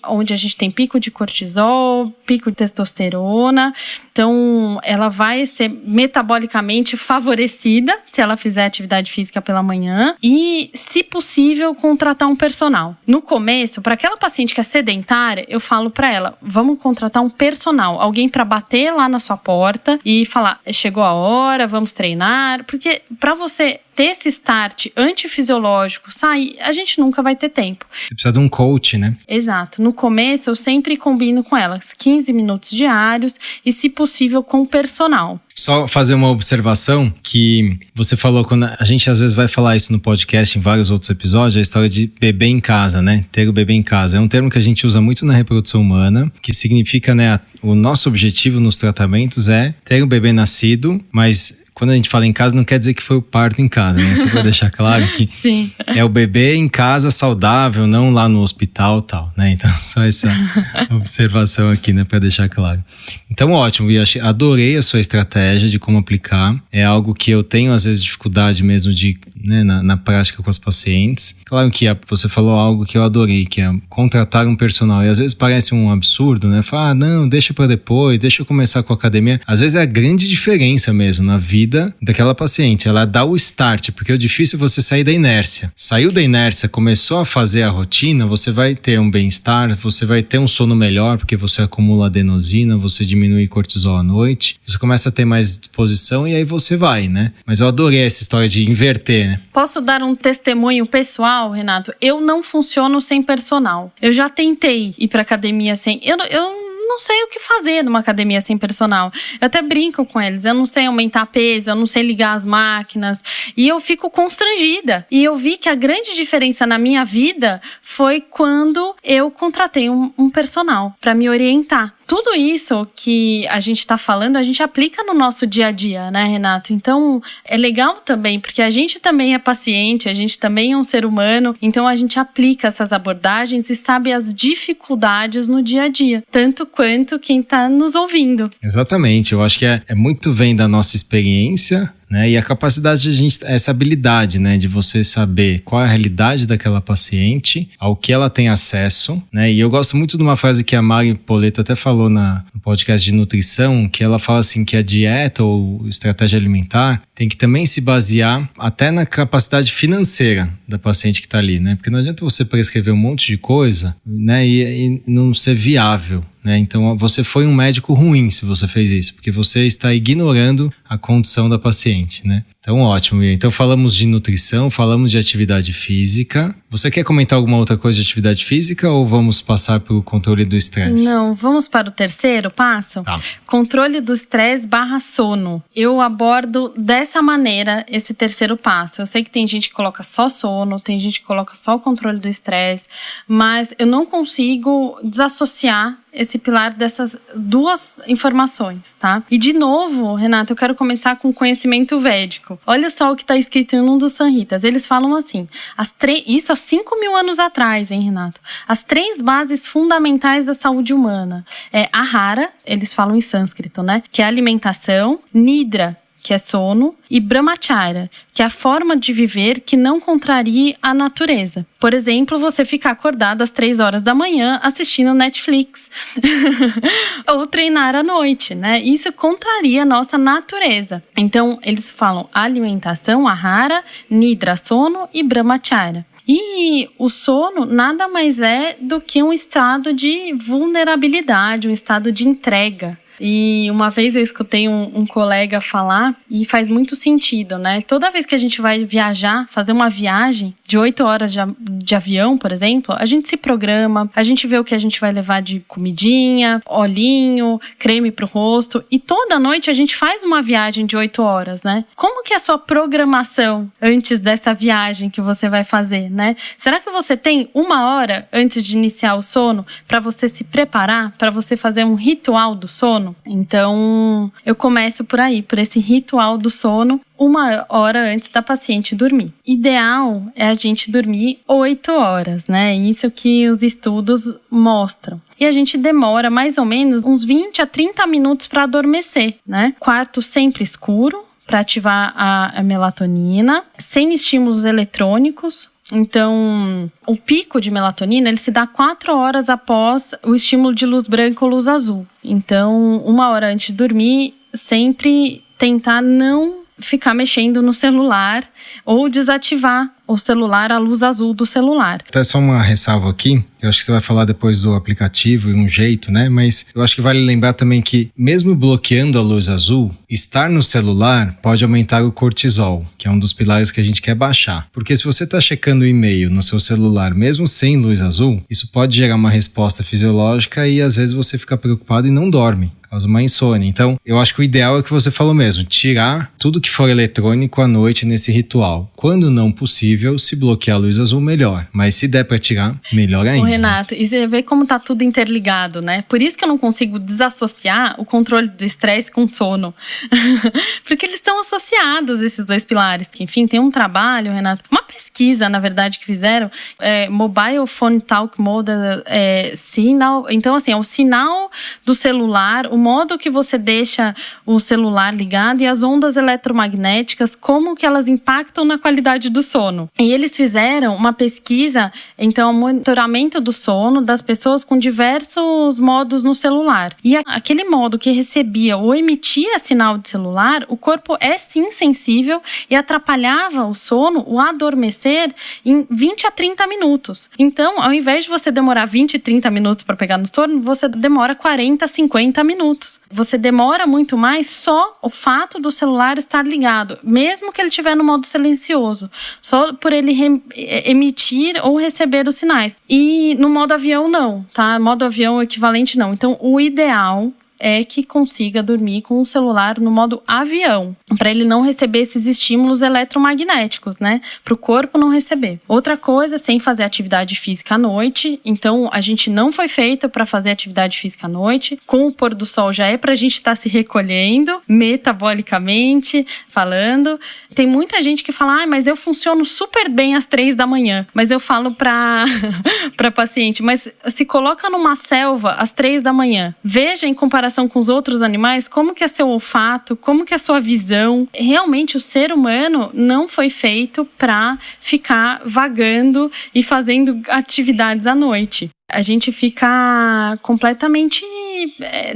[SPEAKER 2] onde a gente tem pico de cortisol, pico de testosterona. Então, ela vai ser metabolicamente favorecida se ela fizer atividade física pela manhã e, se possível, contratar um personal. No começo, para aquela paciente que é sedentária, eu falo para ela, vamos contratar um personal, alguém para bater lá na sua porta e falar, chegou a hora, vamos treinar, porque para você ter esse start antifisiológico, sair, a gente nunca vai ter tempo.
[SPEAKER 1] Você precisa de um coach, né?
[SPEAKER 2] Exato. No começo, eu sempre combino com elas 15 minutos diários e, se possível, com o personal.
[SPEAKER 1] Só fazer uma observação que você falou, quando a gente às vezes vai falar isso no podcast, em vários outros episódios, a história de bebê em casa, né? Ter o bebê em casa. É um termo que a gente usa muito na reprodução humana, que significa, né, o nosso objetivo nos tratamentos é ter o bebê nascido, mas quando a gente fala em casa, não quer dizer que foi o parto em casa, né? Só para deixar claro que
[SPEAKER 2] Sim.
[SPEAKER 1] É o bebê em casa saudável, não lá no hospital e tal, né? Então, só essa observação aqui, né? Para deixar claro. Então, ótimo. E adorei a sua estratégia de como aplicar. É algo que eu tenho, às vezes, dificuldade mesmo de, né, na prática com as pacientes. Claro que você falou algo que eu adorei, que é contratar um personal. E às vezes parece um absurdo, né? Falar, não, deixa para depois, deixa eu começar com a academia. Às vezes é a grande diferença mesmo na vida daquela paciente. Ela dá o start, porque o difícil é você sair da inércia. Saiu da inércia, começou a fazer a rotina, você vai ter um bem-estar, você vai ter um sono melhor, porque você acumula adenosina, você diminui cortisol à noite, você começa a ter mais disposição e aí você vai, né? Mas eu adorei essa história de inverter, né?
[SPEAKER 2] Posso dar um testemunho pessoal, Renato? Eu não funciono sem personal. Eu já tentei ir pra academia sem... Eu não sei o que fazer numa academia sem personal. Eu até brinco com eles. Eu não sei aumentar peso, eu não sei ligar as máquinas. E eu fico constrangida. E eu vi que a grande diferença na minha vida foi quando eu contratei um personal para me orientar. Tudo isso que a gente está falando, a gente aplica no nosso dia a dia, né, Renato? Então, é legal também, porque a gente também é paciente, a gente também é um ser humano, então a gente aplica essas abordagens e sabe as dificuldades no dia a dia, tanto quanto quem está nos ouvindo.
[SPEAKER 1] Exatamente, eu acho que é muito vem da nossa experiência, né? E a capacidade de a gente, essa habilidade, né, de você saber qual é a realidade daquela paciente, ao que ela tem acesso, né? E eu gosto muito de uma frase que a Mari Poleto até falou no podcast de nutrição, que ela fala assim que a dieta ou estratégia alimentar tem que também se basear até na capacidade financeira da paciente que está ali, né? Porque não adianta você prescrever um monte de coisa, né, e não ser viável, né? Então você foi um médico ruim se você fez isso, porque você está ignorando a condição da paciente, né? Então ótimo. Então falamos de nutrição, falamos de atividade física. Você quer comentar alguma outra coisa de atividade física ou vamos passar para o controle do estresse?
[SPEAKER 2] Não, vamos para o terceiro passo?
[SPEAKER 1] Tá.
[SPEAKER 2] Controle do estresse / sono. Eu abordo dessa maneira esse terceiro passo. Eu sei que tem gente que coloca só sono, tem gente que coloca só o controle do estresse, mas eu não consigo desassociar esse pilar dessas duas informações, tá? E de novo, Renato, eu quero começar com conhecimento védico. Olha só o que está escrito em um dos Samhitas. Eles falam assim, isso há 5.000 anos atrás, hein, Renato? As 3 bases fundamentais da saúde humana. É Ahara, eles falam em sânscrito, né? Que é alimentação, Nidra, que é sono, e Brahmacharya, que é a forma de viver que não contrarie a natureza. Por exemplo, você ficar acordado às 3 horas da manhã assistindo Netflix ou treinar à noite, né? Isso contraria a nossa natureza. Então, eles falam alimentação, Ahara, Nidra, sono e Brahmacharya. E o sono nada mais é do que um estado de vulnerabilidade, um estado de entrega. E uma vez eu escutei um colega falar, e faz muito sentido, né? Toda vez que a gente vai viajar, fazer uma viagem de 8 horas de avião, por exemplo, a gente se programa, a gente vê o que a gente vai levar de comidinha, olhinho, creme pro rosto, e toda noite a gente faz uma viagem de 8 horas, né? Como que é a sua programação antes dessa viagem que você vai fazer, né? Será que você tem 1 hora antes de iniciar o sono para você se preparar, para você fazer um ritual do sono? Então, eu começo por aí, por esse ritual do sono, 1 hora antes da paciente dormir. Ideal é a gente dormir 8 horas, né? Isso que os estudos mostram. E a gente demora mais ou menos uns 20 a 30 minutos para adormecer, né? Quarto sempre escuro, para ativar a melatonina, sem estímulos eletrônicos. Então, o pico de melatonina, ele se dá 4 horas após o estímulo de luz branca ou luz azul. Então, 1 hora antes de dormir, sempre tentar não ficar mexendo no celular ou desativar o celular, a luz azul do celular.
[SPEAKER 1] Até só uma ressalva aqui, eu acho que você vai falar depois do aplicativo e um jeito, né? Mas eu acho que vale lembrar também que, mesmo bloqueando a luz azul, estar no celular pode aumentar o cortisol, que é um dos pilares que a gente quer baixar. Porque se você está checando o e-mail no seu celular, mesmo sem luz azul, isso pode gerar uma resposta fisiológica e às vezes você fica preocupado e não dorme. Causa uma insônia. Então, eu acho que o ideal é o que você falou mesmo, tirar tudo que for eletrônico à noite nesse ritual. Quando não possível, se bloquear a luz azul, melhor. Mas se der para tirar, melhor ainda.
[SPEAKER 2] Ô, Renato, e você vê como tá tudo interligado, né? Por isso que eu não consigo desassociar o controle do estresse com sono. Porque eles estão associados, esses dois pilares. Que, enfim, tem um trabalho, Renato, uma pesquisa, na verdade, que fizeram, Mobile Phone Talk Mode, sinal. Então, assim, é o sinal do celular, o modo que você deixa o celular ligado e as ondas eletromagnéticas, como que elas impactam na qualidade do sono. E eles fizeram uma pesquisa, então, monitoramento do sono das pessoas com diversos modos no celular. E aquele modo que recebia ou emitia sinal de celular, o corpo é sim sensível e atrapalhava o sono, o adormecer, em 20 a 30 minutos. Então, ao invés de você demorar 20, 30 minutos para pegar no sono, você demora 40, 50 minutos. Você demora muito mais só o fato do celular estar ligado, mesmo que ele estiver no modo silencioso, só por ele emitir ou receber os sinais. E no modo avião não, tá? Modo avião equivalente não. Então, o ideal é que consiga dormir com o celular no modo avião, para ele não receber esses estímulos eletromagnéticos, né? Para o corpo não receber. Outra coisa, sem fazer atividade física à noite. Então, a gente não foi feito para fazer atividade física à noite. Com o pôr do sol já é para a gente estar se recolhendo, metabolicamente falando. Tem muita gente que fala, mas eu funciono super bem às 3 da manhã. Mas eu falo para paciente, mas se coloca numa selva às 3 da manhã. Veja em comparação com os outros animais, como que é seu olfato, como que é sua visão. Realmente o ser humano não foi feito para ficar vagando e fazendo atividades à noite. A gente fica completamente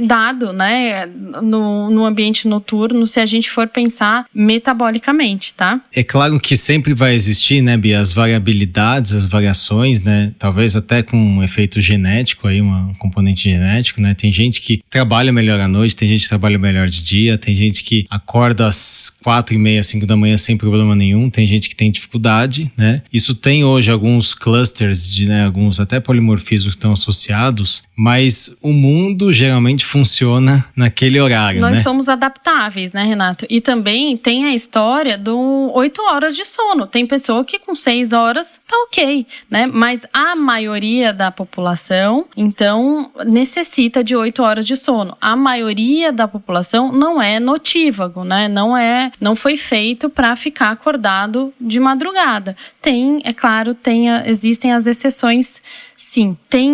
[SPEAKER 2] dado, né, no ambiente noturno, se a gente for pensar metabolicamente, tá?
[SPEAKER 1] É claro que sempre vai existir, né, Bia, as variabilidades, as variações, né, talvez até com um efeito genético aí, um componente genético, né, tem gente que trabalha melhor à noite, tem gente que trabalha melhor de dia, tem gente que acorda às 4:30, 5 da manhã sem problema nenhum, tem gente que tem dificuldade, né, isso tem hoje alguns clusters de, né, alguns até polimorfismos que estão associados, mas o mundo geralmente funciona naquele horário,
[SPEAKER 2] Nós
[SPEAKER 1] né?
[SPEAKER 2] somos adaptáveis, né, Renato? E também tem a história do 8 horas de sono. Tem pessoa que com 6 horas tá ok, né? Mas a maioria da população, então, necessita de 8 horas de sono. A maioria da população não é notívago, né? Não foi feito para ficar acordado de madrugada. É claro, existem as exceções. Sim, tem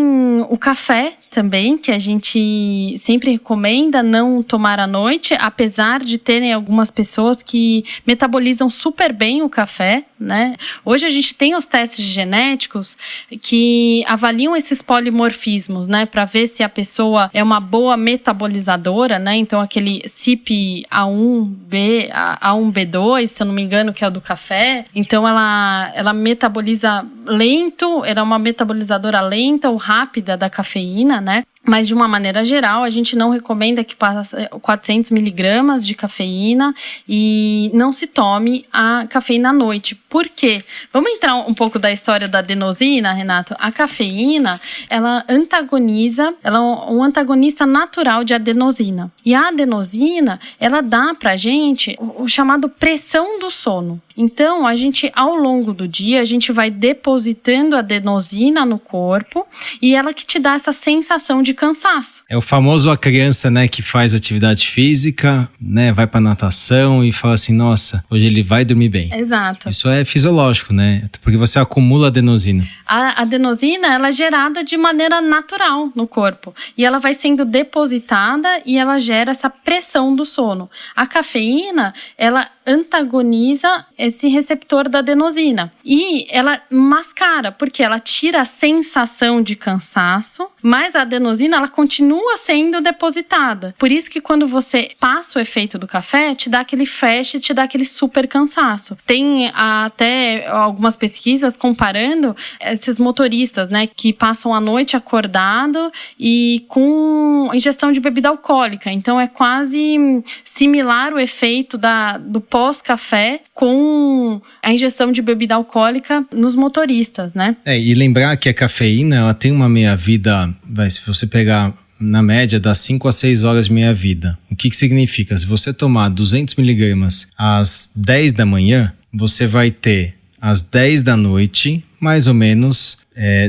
[SPEAKER 2] o café também, que a gente sempre recomenda não tomar à noite, apesar de terem algumas pessoas que metabolizam super bem o café, né? Hoje a gente tem os testes genéticos que avaliam esses polimorfismos, né? Para ver se a pessoa é uma boa metabolizadora, né? Então aquele CYP-A1B, A1B2, se eu não me engano, que é o do café. Então ela metaboliza lento, ela é uma metabolizadora lenta ou rápida da cafeína, né? Mas, de uma maneira geral, a gente não recomenda que passe 400 miligramas de cafeína e não se tome a cafeína à noite. Por quê? Vamos entrar um pouco da história da adenosina, Renato? A cafeína, ela antagoniza, ela é um antagonista natural de adenosina. E a adenosina, ela dá pra gente o chamado pressão do sono. Então, a gente, ao longo do dia, a gente vai depositando adenosina no corpo e ela que te dá essa sensação de cansaço.
[SPEAKER 1] É o famoso a criança, né, que faz atividade física, né, vai pra natação e fala assim, nossa, hoje ele vai dormir bem.
[SPEAKER 2] Exato.
[SPEAKER 1] Isso é fisiológico, né, porque você acumula adenosina.
[SPEAKER 2] A adenosina, ela é gerada de maneira natural no corpo e ela vai sendo depositada e ela gera essa pressão do sono. A cafeína, ela antagoniza esse receptor da adenosina. E ela mascara, porque ela tira a sensação de cansaço, mas a adenosina ela continua sendo depositada. Por isso que quando você passa o efeito do café, te dá aquele flash, te dá aquele super cansaço. Tem até algumas pesquisas comparando esses motoristas, né, que passam a noite acordado e com ingestão de bebida alcoólica. Então é quase similar o efeito do pós-café com a ingestão de bebida alcoólica nos motoristas, né?
[SPEAKER 1] E lembrar que a cafeína, ela tem uma meia-vida, se você pegar na média, dá 5 a 6 horas de meia-vida. O que significa? Se você tomar 200 miligramas às 10 da manhã, você vai ter às 10 da noite, mais ou menos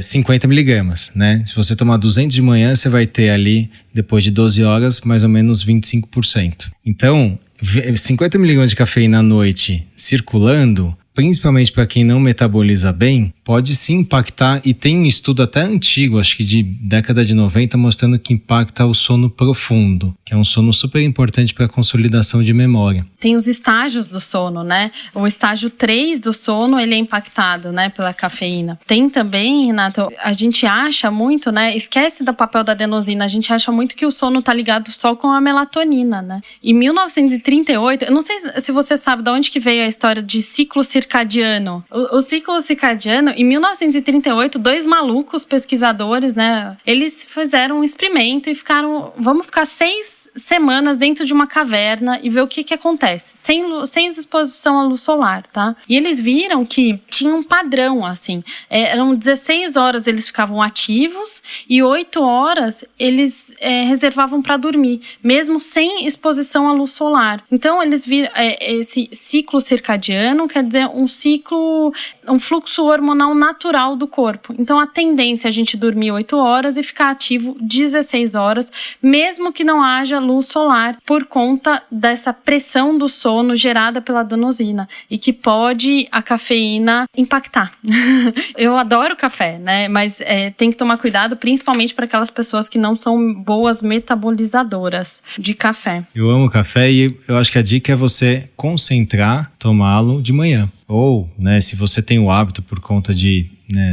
[SPEAKER 1] 50 miligramas, né? Se você tomar 200 de manhã, você vai ter ali, depois de 12 horas, mais ou menos 25%. Então, 50 miligramas de cafeína à noite circulando, principalmente para quem não metaboliza bem, pode sim impactar, e tem um estudo até antigo, acho que de década de 90, mostrando que impacta o sono profundo, que é um sono super importante para a consolidação de memória.
[SPEAKER 2] Tem os estágios do sono, né? O estágio 3 do sono, ele é impactado, né, pela cafeína. Tem também, Renato, a gente acha muito, né, esquece do papel da adenosina, a gente acha muito que o sono tá ligado só com a melatonina, né? Em 1938, eu não sei se você sabe de onde que veio a história de ciclo circadiano. O ciclo circadiano, em 1938, 2 malucos pesquisadores, né, eles fizeram um experimento e vamos ficar 6 semanas dentro de uma caverna e ver o que acontece, sem exposição à luz solar, tá? E eles viram que tinha um padrão, assim, eram 16 horas eles ficavam ativos e 8 horas eles reservavam para dormir, mesmo sem exposição à luz solar. Então eles viram esse ciclo circadiano, quer dizer, um fluxo hormonal natural do corpo. Então a tendência é a gente dormir 8 horas e ficar ativo 16 horas, mesmo que não haja luz solar, por conta dessa pressão do sono gerada pela adenosina e que pode a cafeína impactar. Eu adoro café, né? Mas tem que tomar cuidado, principalmente para aquelas pessoas que não são boas metabolizadoras de café.
[SPEAKER 1] Eu amo café e eu acho que a dica é você concentrar, tomá-lo de manhã. Ou, né, se você tem o hábito por conta de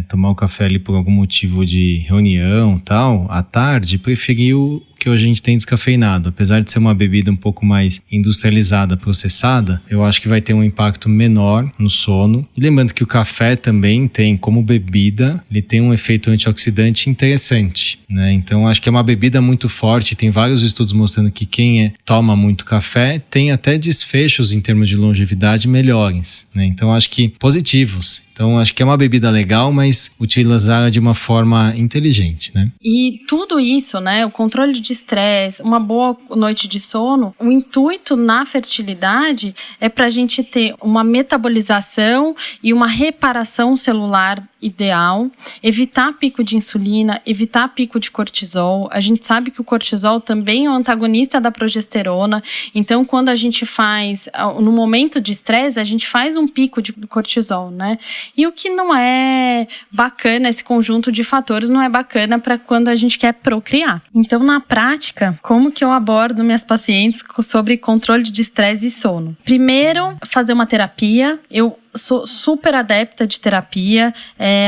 [SPEAKER 1] tomar o café ali por algum motivo de reunião e tal, à tarde, preferir o que a gente tem descafeinado. Apesar de ser uma bebida um pouco mais industrializada, processada, eu acho que vai ter um impacto menor no sono. E lembrando que o café também tem, como bebida, ele tem um efeito antioxidante interessante, né? Então acho que é uma bebida muito forte, tem vários estudos mostrando que quem toma muito café tem até desfechos em termos de longevidade melhores, né? Então acho que positivos. Então acho que é uma bebida legal, mas utilizar de uma forma inteligente, né?
[SPEAKER 2] E tudo isso, né, o controle de estresse, uma boa noite de sono, o intuito na fertilidade é para a gente ter uma metabolização e uma reparação celular ideal, evitar pico de insulina, evitar pico de cortisol. A gente sabe que o cortisol também é um antagonista da progesterona, então quando a gente faz, no momento de estresse, a gente faz um pico de cortisol, né? E o que não é bacana, esse conjunto de fatores não é bacana para quando a gente quer procriar. Então, na prática, como que eu abordo minhas pacientes sobre controle de estresse e sono? Primeiro, fazer uma terapia. Eu sou super adepta de terapia,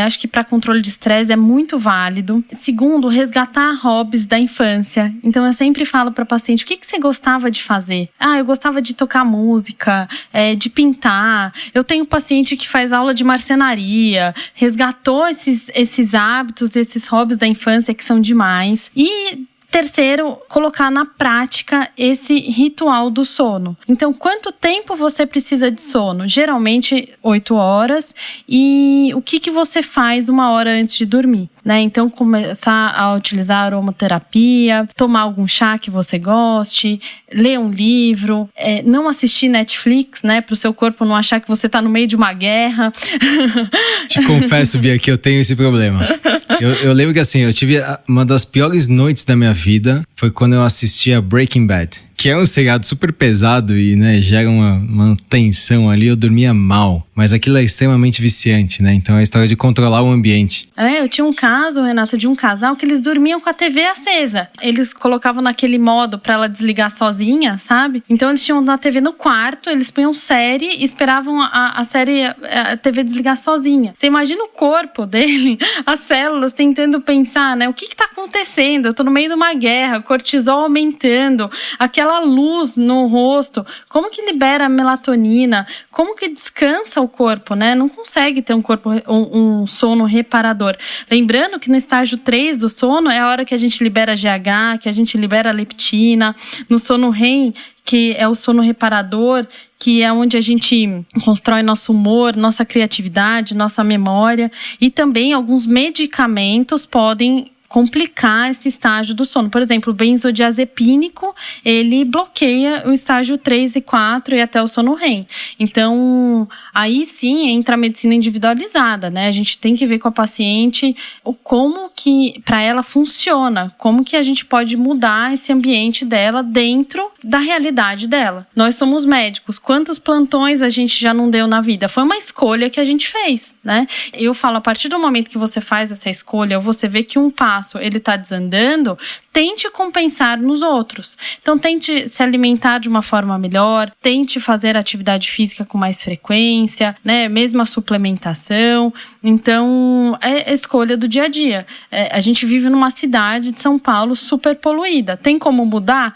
[SPEAKER 2] acho que para controle de estresse é muito válido. Segundo, resgatar hobbies da infância. Então eu sempre falo para paciente, o que você gostava de fazer? Eu gostava de tocar música, de pintar. Eu tenho paciente que faz aula de marcenaria, resgatou esses hábitos, esses hobbies da infância que são demais. E terceiro, colocar na prática esse ritual do sono. Então, quanto tempo você precisa de sono? Geralmente 8 horas. E o que você faz 1 hora antes de dormir? Né? Então, começar a utilizar aromaterapia, tomar algum chá que você goste, ler um livro, não assistir Netflix, né? Para o seu corpo não achar que você está no meio de uma guerra.
[SPEAKER 1] Te confesso, Bia, que eu tenho esse problema. Eu lembro que assim, eu tive uma das piores noites da minha vida foi quando eu assisti a Breaking Bad. que é um seriado super pesado e, né, gera uma tensão ali, eu dormia mal. Mas aquilo é extremamente viciante, né? Então é a história de controlar o ambiente.
[SPEAKER 2] Eu tinha um caso, Renato, de um casal que eles dormiam com a TV acesa. Eles colocavam naquele modo pra ela desligar sozinha, sabe? Então eles tinham na TV no quarto, eles punham série e esperavam a série, a TV desligar sozinha. Você imagina o corpo dele, as células tentando pensar, né? O que tá acontecendo? Eu tô no meio de uma guerra, cortisol aumentando, aquela luz no rosto. Como que libera melatonina? Como que descansa o corpo, né? Não consegue ter um sono reparador. Lembrando que no estágio 3 do sono é a hora que a gente libera GH, que a gente libera leptina. No sono REM, que é o sono reparador, que é onde a gente constrói nosso humor, nossa criatividade, nossa memória. E também alguns medicamentos podem complicar esse estágio do sono. Por exemplo, o benzodiazepínico, ele bloqueia o estágio 3 e 4 e até o sono REM. Então, aí sim entra a medicina individualizada, né? A gente tem que ver com a paciente como que para ela funciona, como que a gente pode mudar esse ambiente dela dentro da realidade dela. Nós somos médicos, quantos plantões a gente já não deu na vida? Foi uma escolha que a gente fez, né? Eu falo, a partir do momento que você faz essa escolha, ou você vê que um passo ele está desandando, tente compensar nos outros. Então, tente se alimentar de uma forma melhor, tente fazer atividade física com mais frequência, né? Mesmo a suplementação. Então, é a escolha do dia a dia. A gente vive numa cidade de São Paulo super poluída. Tem como mudar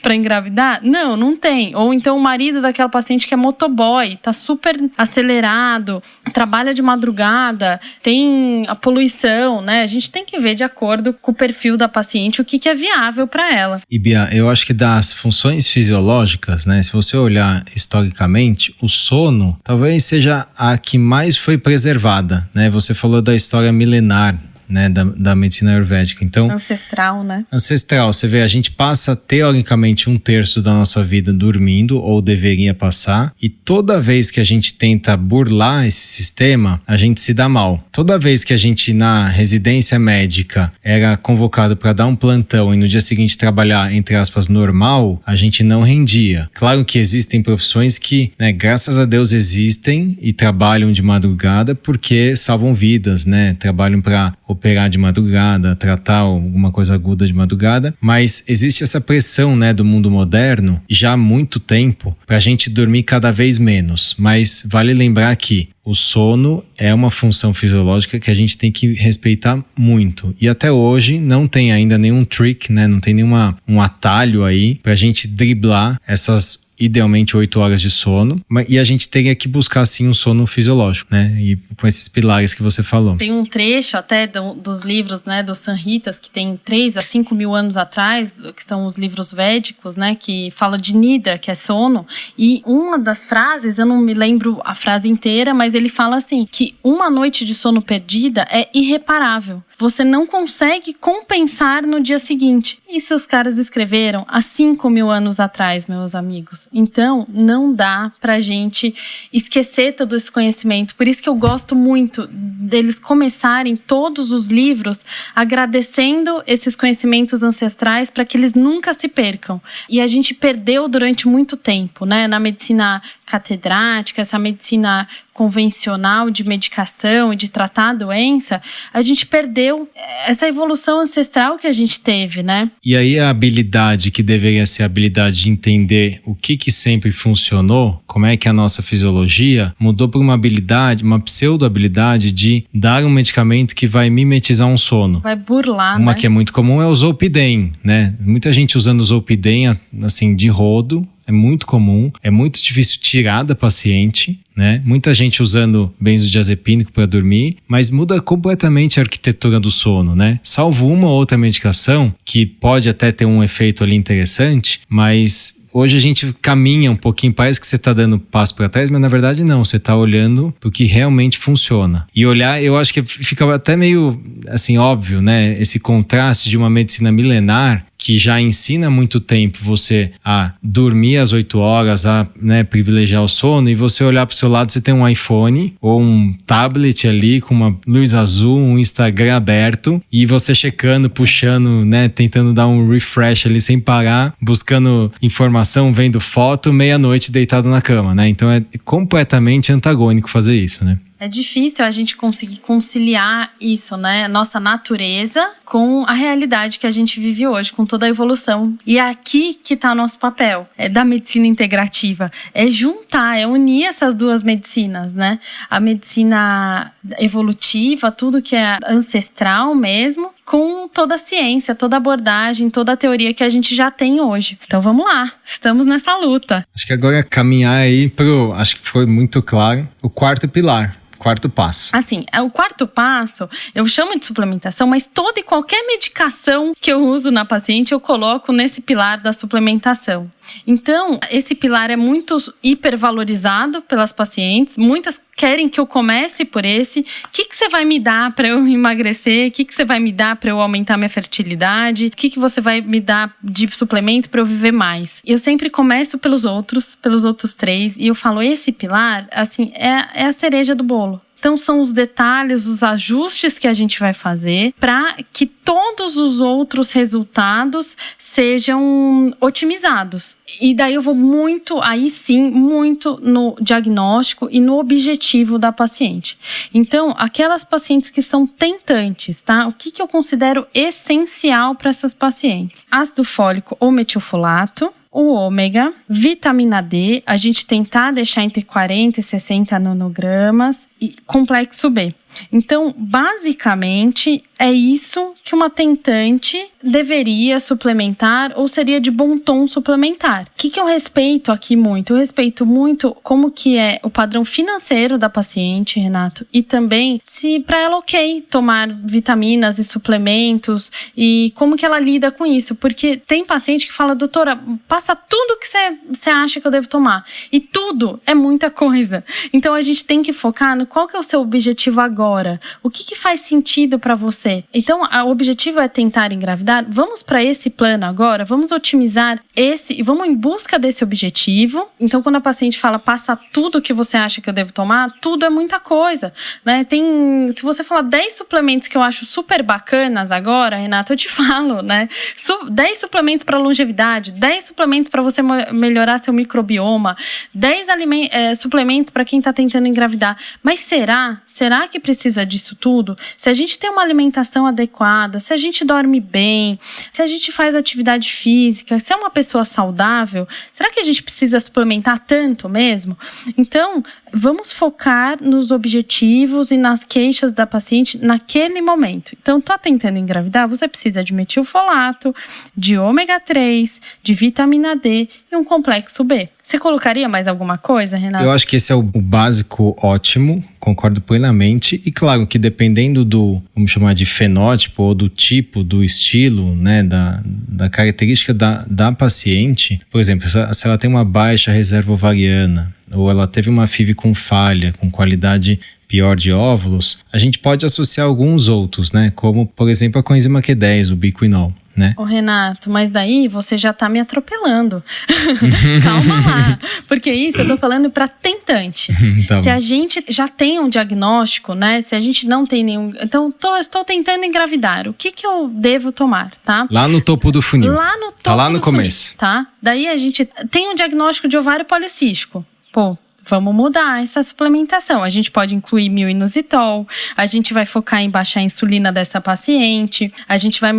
[SPEAKER 2] para engravidar? Não, não tem. Ou então o marido daquela paciente que é motoboy, tá super acelerado, trabalha de madrugada, tem a poluição, né? A gente tem que ver de acordo com o perfil da paciente o que é viável para ela.
[SPEAKER 1] E Bia, eu acho que das funções fisiológicas, né, se você olhar historicamente, o sono talvez seja a que mais foi preservada, né? Você falou da história milenar, né, da medicina ayurvédica. Então,
[SPEAKER 2] ancestral, né?
[SPEAKER 1] Ancestral. Você vê, a gente passa teoricamente 1/3 da nossa vida dormindo, ou deveria passar, e toda vez que a gente tenta burlar esse sistema, a gente se dá mal. Toda vez que a gente na residência médica era convocado para dar um plantão e no dia seguinte trabalhar, entre aspas, normal, a gente não rendia. Claro que existem profissões que, né, graças a Deus existem e trabalham de madrugada porque salvam vidas, né? Trabalham para operar de madrugada, tratar alguma coisa aguda de madrugada, mas existe essa pressão, né, do mundo moderno já há muito tempo para a gente dormir cada vez menos, mas vale lembrar que o sono é uma função fisiológica que a gente tem que respeitar muito. E até hoje não tem ainda nenhum trick, né, não tem um atalho aí para a gente driblar essas idealmente 8 horas de sono, e a gente teria que buscar sim um sono fisiológico, né? E com esses pilares que você falou.
[SPEAKER 2] Tem um trecho até dos livros, né, dos Samhitas, que tem 3 a 5 mil anos atrás, que são os livros védicos, né, que fala de Nida, que é sono, e uma das frases, eu não me lembro a frase inteira, mas ele fala assim, que uma noite de sono perdida é irreparável. Você não consegue compensar no dia seguinte. Isso os caras escreveram há 5 mil anos atrás, meus amigos. Então, não dá pra gente esquecer todo esse conhecimento. Por isso que eu gosto muito deles começarem todos os livros agradecendo esses conhecimentos ancestrais para que eles nunca se percam. E a gente perdeu durante muito tempo, né? Na medicina catedrática, essa medicina convencional de medicação e de tratar a doença, a gente perdeu essa evolução ancestral que a gente teve, né?
[SPEAKER 1] E aí a habilidade que deveria ser a habilidade de entender o que sempre funcionou, como é que é a nossa fisiologia, mudou para uma habilidade, uma pseudo-habilidade de dar um medicamento que vai mimetizar um sono.
[SPEAKER 2] Vai burlar,
[SPEAKER 1] Uma
[SPEAKER 2] né?
[SPEAKER 1] que é muito comum é o Zolpidem, né? Muita gente usando o Zolpidem, assim, de rodo. É muito comum, é muito difícil tirar da paciente, né? Muita gente usando benzodiazepínico para dormir, mas muda completamente a arquitetura do sono, né? Salvo uma ou outra medicação que pode até ter um efeito ali interessante, mas hoje a gente caminha um pouquinho, parece que você está dando passo para trás, mas na verdade não, você está olhando para o que realmente funciona. E olhar, eu acho que fica até meio assim óbvio, né? Esse contraste de uma medicina milenar que já ensina há muito tempo você a dormir às 8 horas, a, né, privilegiar o sono, e você olhar para seu lado você tem um iPhone ou um tablet ali com uma luz azul, um Instagram aberto e você checando, puxando, né, tentando dar um refresh ali sem parar, buscando informação, vendo foto, meia-noite deitado na cama, né? Então é completamente antagônico fazer isso, né?
[SPEAKER 2] É difícil a gente conseguir conciliar isso, né? Nossa natureza com a realidade que a gente vive hoje, com toda a evolução. E é aqui que está o nosso papel, da medicina integrativa. É juntar, é unir essas duas medicinas, né? A medicina evolutiva, tudo que é ancestral mesmo, com toda a ciência, toda a abordagem, toda a teoria que a gente já tem hoje. Então vamos lá, estamos nessa luta.
[SPEAKER 1] Acho que agora é caminhar aí acho que foi muito claro, o quarto pilar. Quarto passo.
[SPEAKER 2] Assim, o quarto passo, eu chamo de suplementação, mas toda e qualquer medicação que eu uso na paciente, eu coloco nesse pilar da suplementação. Então, esse pilar é muito hipervalorizado pelas pacientes. Muitas querem que eu comece por esse. O que você vai me dar para eu emagrecer? O que você vai me dar para eu aumentar minha fertilidade? O que você vai me dar de suplemento para eu viver mais? Eu sempre começo pelos outros 3, e eu falo, esse pilar, assim, é a cereja do bolo. Então, são os detalhes, os ajustes que a gente vai fazer para que todos os outros resultados sejam otimizados. E daí eu vou muito no diagnóstico e no objetivo da paciente. Então, aquelas pacientes que são tentantes, tá? O que eu considero essencial para essas pacientes? Ácido fólico ou metilfolato, o ômega, vitamina D, a gente tentar deixar entre 40 e 60 nanogramas, e complexo B. Então, basicamente, é isso que uma tentante deveria suplementar ou seria de bom tom suplementar. O que eu respeito aqui muito? Eu respeito muito como que é o padrão financeiro da paciente, Renato, e também se para ela tomar vitaminas e suplementos e como que ela lida com isso, porque tem paciente que fala, doutora, passa tudo que você acha que eu devo tomar, e tudo é muita coisa. Então, a gente tem que focar no qual que é o seu objetivo agora, o que faz sentido para você. Então, o objetivo é tentar engravidar. Vamos para esse plano agora, vamos otimizar esse e vamos em busca desse objetivo. Então, quando a paciente fala, passa tudo que você acha que eu devo tomar, tudo é muita coisa, né? Se você falar 10 suplementos que eu acho super bacanas agora, Renata, eu te falo, né? 10 suplementos para longevidade, 10 suplementos para você melhorar seu microbioma, 10 suplementos para quem está tentando engravidar. Mas será que precisa disso tudo? Se a gente tem uma alimentação adequada, se a gente dorme bem, se a gente faz atividade física, se é uma pessoa saudável, será que a gente precisa suplementar tanto mesmo? Então, vamos focar nos objetivos e nas queixas da paciente naquele momento. Então, tá tentando engravidar, você precisa de metilfolato, de ômega 3, de vitamina D e um complexo B. Você colocaria mais alguma coisa, Renato?
[SPEAKER 1] Eu acho que esse é o básico ótimo, concordo plenamente. E claro que dependendo do, vamos chamar de fenótipo ou do tipo, do estilo, né, da característica da paciente, por exemplo, se ela tem uma baixa reserva ovariana ou ela teve uma FIV com falha, com qualidade pior de óvulos, a gente pode associar alguns outros, né, como por exemplo a coenzima Q10, o biquinol. Né?
[SPEAKER 2] Ô Renato, mas daí você já tá me atropelando. Calma lá. Porque isso eu tô falando pra tentante.
[SPEAKER 1] Tá
[SPEAKER 2] se a gente já tem um diagnóstico, né? Se a gente não tem nenhum... Então, estou tentando engravidar. O que eu devo tomar, tá?
[SPEAKER 1] Lá no topo do funil.
[SPEAKER 2] Lá no topo
[SPEAKER 1] tá lá no
[SPEAKER 2] do
[SPEAKER 1] começo.
[SPEAKER 2] Funil, tá? Daí a gente tem um diagnóstico de ovário policístico. Pô, vamos mudar essa suplementação. A gente pode incluir mil-inositol, a gente vai focar em baixar a insulina dessa paciente, a gente vai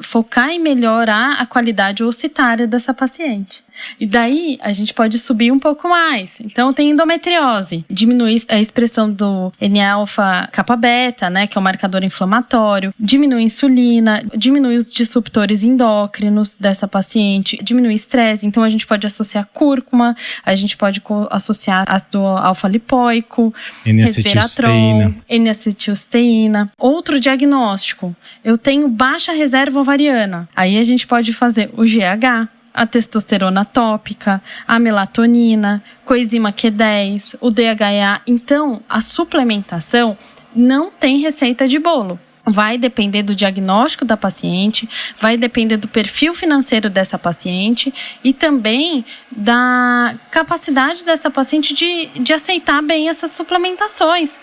[SPEAKER 2] focar em melhorar a qualidade ocitária dessa paciente. E daí, a gente pode subir um pouco mais. Então, tem endometriose. Diminui a expressão do NA-alfa-kappa-beta, né, que é o marcador inflamatório. Diminui a insulina, diminui os disruptores endócrinos dessa paciente, diminui o estresse. Então, a gente pode associar cúrcuma, a gente pode associar ácido alfa-lipoico, resveratrol, N-acetilcisteína. Outro diagnóstico, eu tenho baixa reserva ovariana. Aí, a gente pode fazer o GH, a testosterona tópica, a melatonina, coenzima Q10, o DHEA. Então, a suplementação não tem receita de bolo. vai depender do diagnóstico da paciente, vai depender do perfil financeiro dessa paciente e também da capacidade dessa paciente de aceitar bem essas suplementações.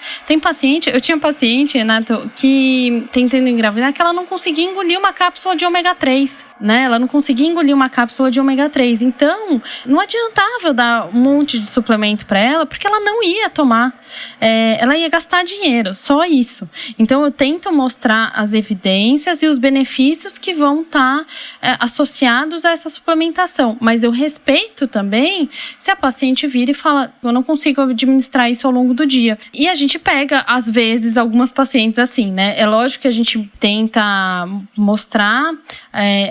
[SPEAKER 2] Eu tinha paciente, Renato, que tentando engravidar, que ela não conseguia engolir uma cápsula de ômega 3. Né? Ela não conseguia engolir uma cápsula de ômega 3. Então, não adiantava eu dar um monte de suplemento para ela, porque ela não ia tomar. Ela ia gastar dinheiro, só isso. Então, eu tento mostrar as evidências e os benefícios que vão estar associados a essa suplementação. Mas eu respeito também se a paciente vira e fala, eu não consigo administrar isso ao longo do dia. E a gente pega, às vezes, algumas pacientes assim, né? É lógico que a gente tenta mostrar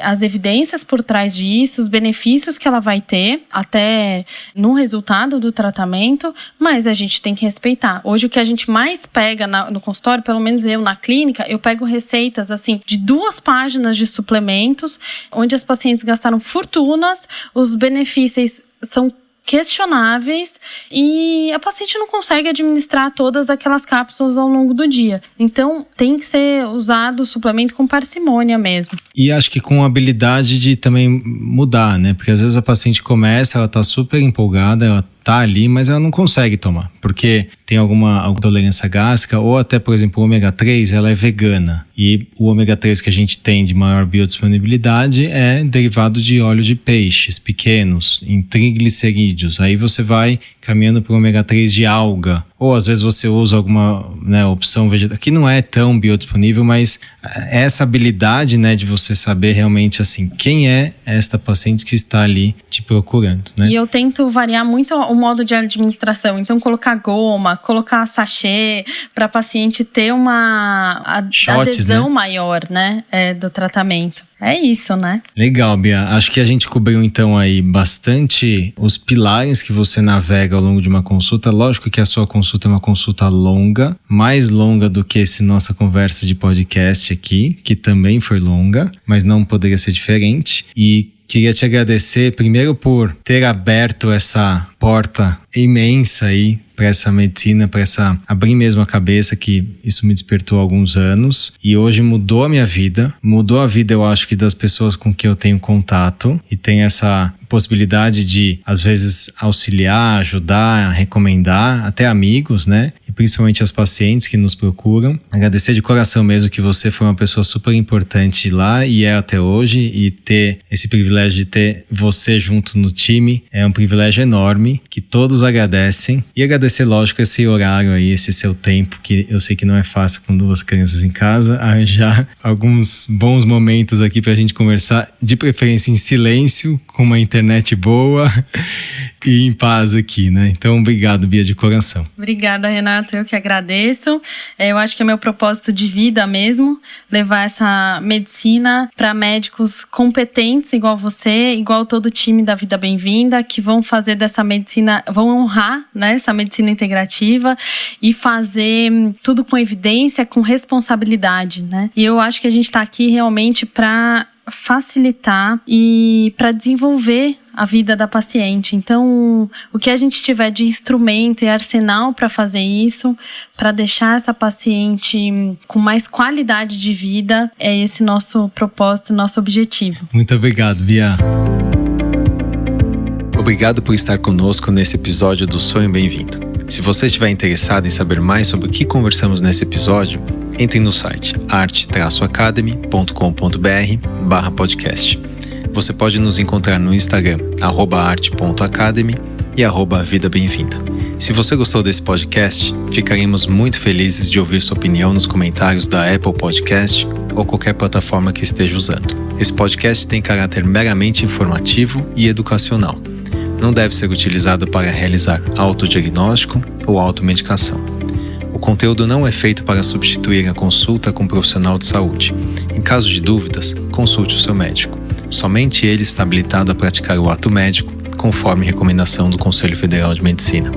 [SPEAKER 2] as evidências por trás disso, os benefícios que ela vai ter até no resultado do tratamento, mas a gente tem que respeitar. Hoje o que a gente mais pega no consultório, pelo menos eu na clínica, eu pego receitas assim de 2 páginas de suplementos, onde as pacientes gastaram fortunas, os benefícios são questionáveis e a paciente não consegue administrar todas aquelas cápsulas ao longo do dia. Então, tem que ser usado o suplemento com parcimônia mesmo.
[SPEAKER 1] E acho que com habilidade de também mudar, né? Porque às vezes a paciente começa, ela tá super empolgada, ela tá ali, mas ela não consegue tomar, porque tem alguma intolerância gástrica, ou até, por exemplo, o ômega 3, ela é vegana. E o ômega 3 que a gente tem de maior biodisponibilidade é derivado de óleo de peixes pequenos, em triglicerídeos. Aí você vai caminhando para o ômega 3 de alga, ou às vezes você usa alguma opção vegetal, que não é tão biodisponível, mas essa habilidade, né, de você saber realmente assim, quem é esta paciente que está ali te procurando, né?
[SPEAKER 2] E eu tento variar muito o modo de administração, então colocar goma, colocar sachê, para a paciente ter uma adesão, né, maior, né, do tratamento. É isso, né? Legal,
[SPEAKER 1] Bia. Acho que a gente cobriu então aí bastante os pilares que você navega ao longo de uma consulta. Lógico que a sua consulta é uma consulta longa, mais longa do que essa nossa conversa de podcast aqui, que também foi longa, mas não poderia ser diferente. E queria te agradecer primeiro por ter aberto essa porta imensa aí para essa medicina, para abrir mesmo a cabeça, que isso me despertou há alguns anos e hoje mudou a minha vida. Mudou a vida, eu acho, que das pessoas com quem eu tenho contato e tem essa possibilidade de, às vezes, auxiliar, ajudar, recomendar, até amigos, né? E principalmente as pacientes que nos procuram. Agradecer de coração mesmo que você foi uma pessoa super importante lá e é até hoje, e ter esse privilégio de ter você junto no time é um privilégio enorme, que todos agradecem. E agradecer, lógico, esse horário aí, esse seu tempo, que eu sei que não é fácil com 2 crianças em casa, arranjar alguns bons momentos aqui pra gente conversar, de preferência em silêncio, com uma internet boa e em paz aqui, né? Então, obrigado, Bia, de coração.
[SPEAKER 2] Obrigada, Renato. Eu que agradeço. Eu acho que é meu propósito de vida mesmo, levar essa medicina para médicos competentes, igual você, igual todo o time da Vida Bem-vinda, que vão fazer dessa medicina, vão honrar, né, essa medicina integrativa e fazer tudo com evidência, com responsabilidade, né? E eu acho que a gente está aqui realmente para facilitar e para desenvolver a vida da paciente. Então, o que a gente tiver de instrumento e arsenal para fazer isso, para deixar essa paciente com mais qualidade de vida, é esse nosso propósito, nosso objetivo.
[SPEAKER 1] Muito obrigado, Bia. Obrigado por estar conosco nesse episódio do Sonho Bem-vindo. Se você estiver interessado em saber mais sobre o que conversamos nesse episódio, entre no site arte-academy.com.br/podcast. Você pode nos encontrar no Instagram, @arte.academy e @vida bem-vinda. Se você gostou desse podcast, ficaremos muito felizes de ouvir sua opinião nos comentários da Apple Podcast ou qualquer plataforma que esteja usando. Esse podcast tem caráter meramente informativo e educacional. Não deve ser utilizado para realizar autodiagnóstico ou automedicação. O conteúdo não é feito para substituir a consulta com um profissional de saúde. Em caso de dúvidas, consulte o seu médico. Somente ele está habilitado a praticar o ato médico, conforme recomendação do Conselho Federal de Medicina.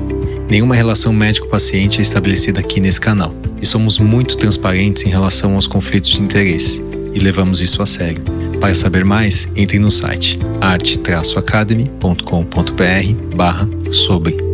[SPEAKER 1] Nenhuma relação médico-paciente é estabelecida aqui nesse canal, e somos muito transparentes em relação aos conflitos de interesse, e levamos isso a sério. Para saber mais, entre no site arte-academy.com.br/sobre.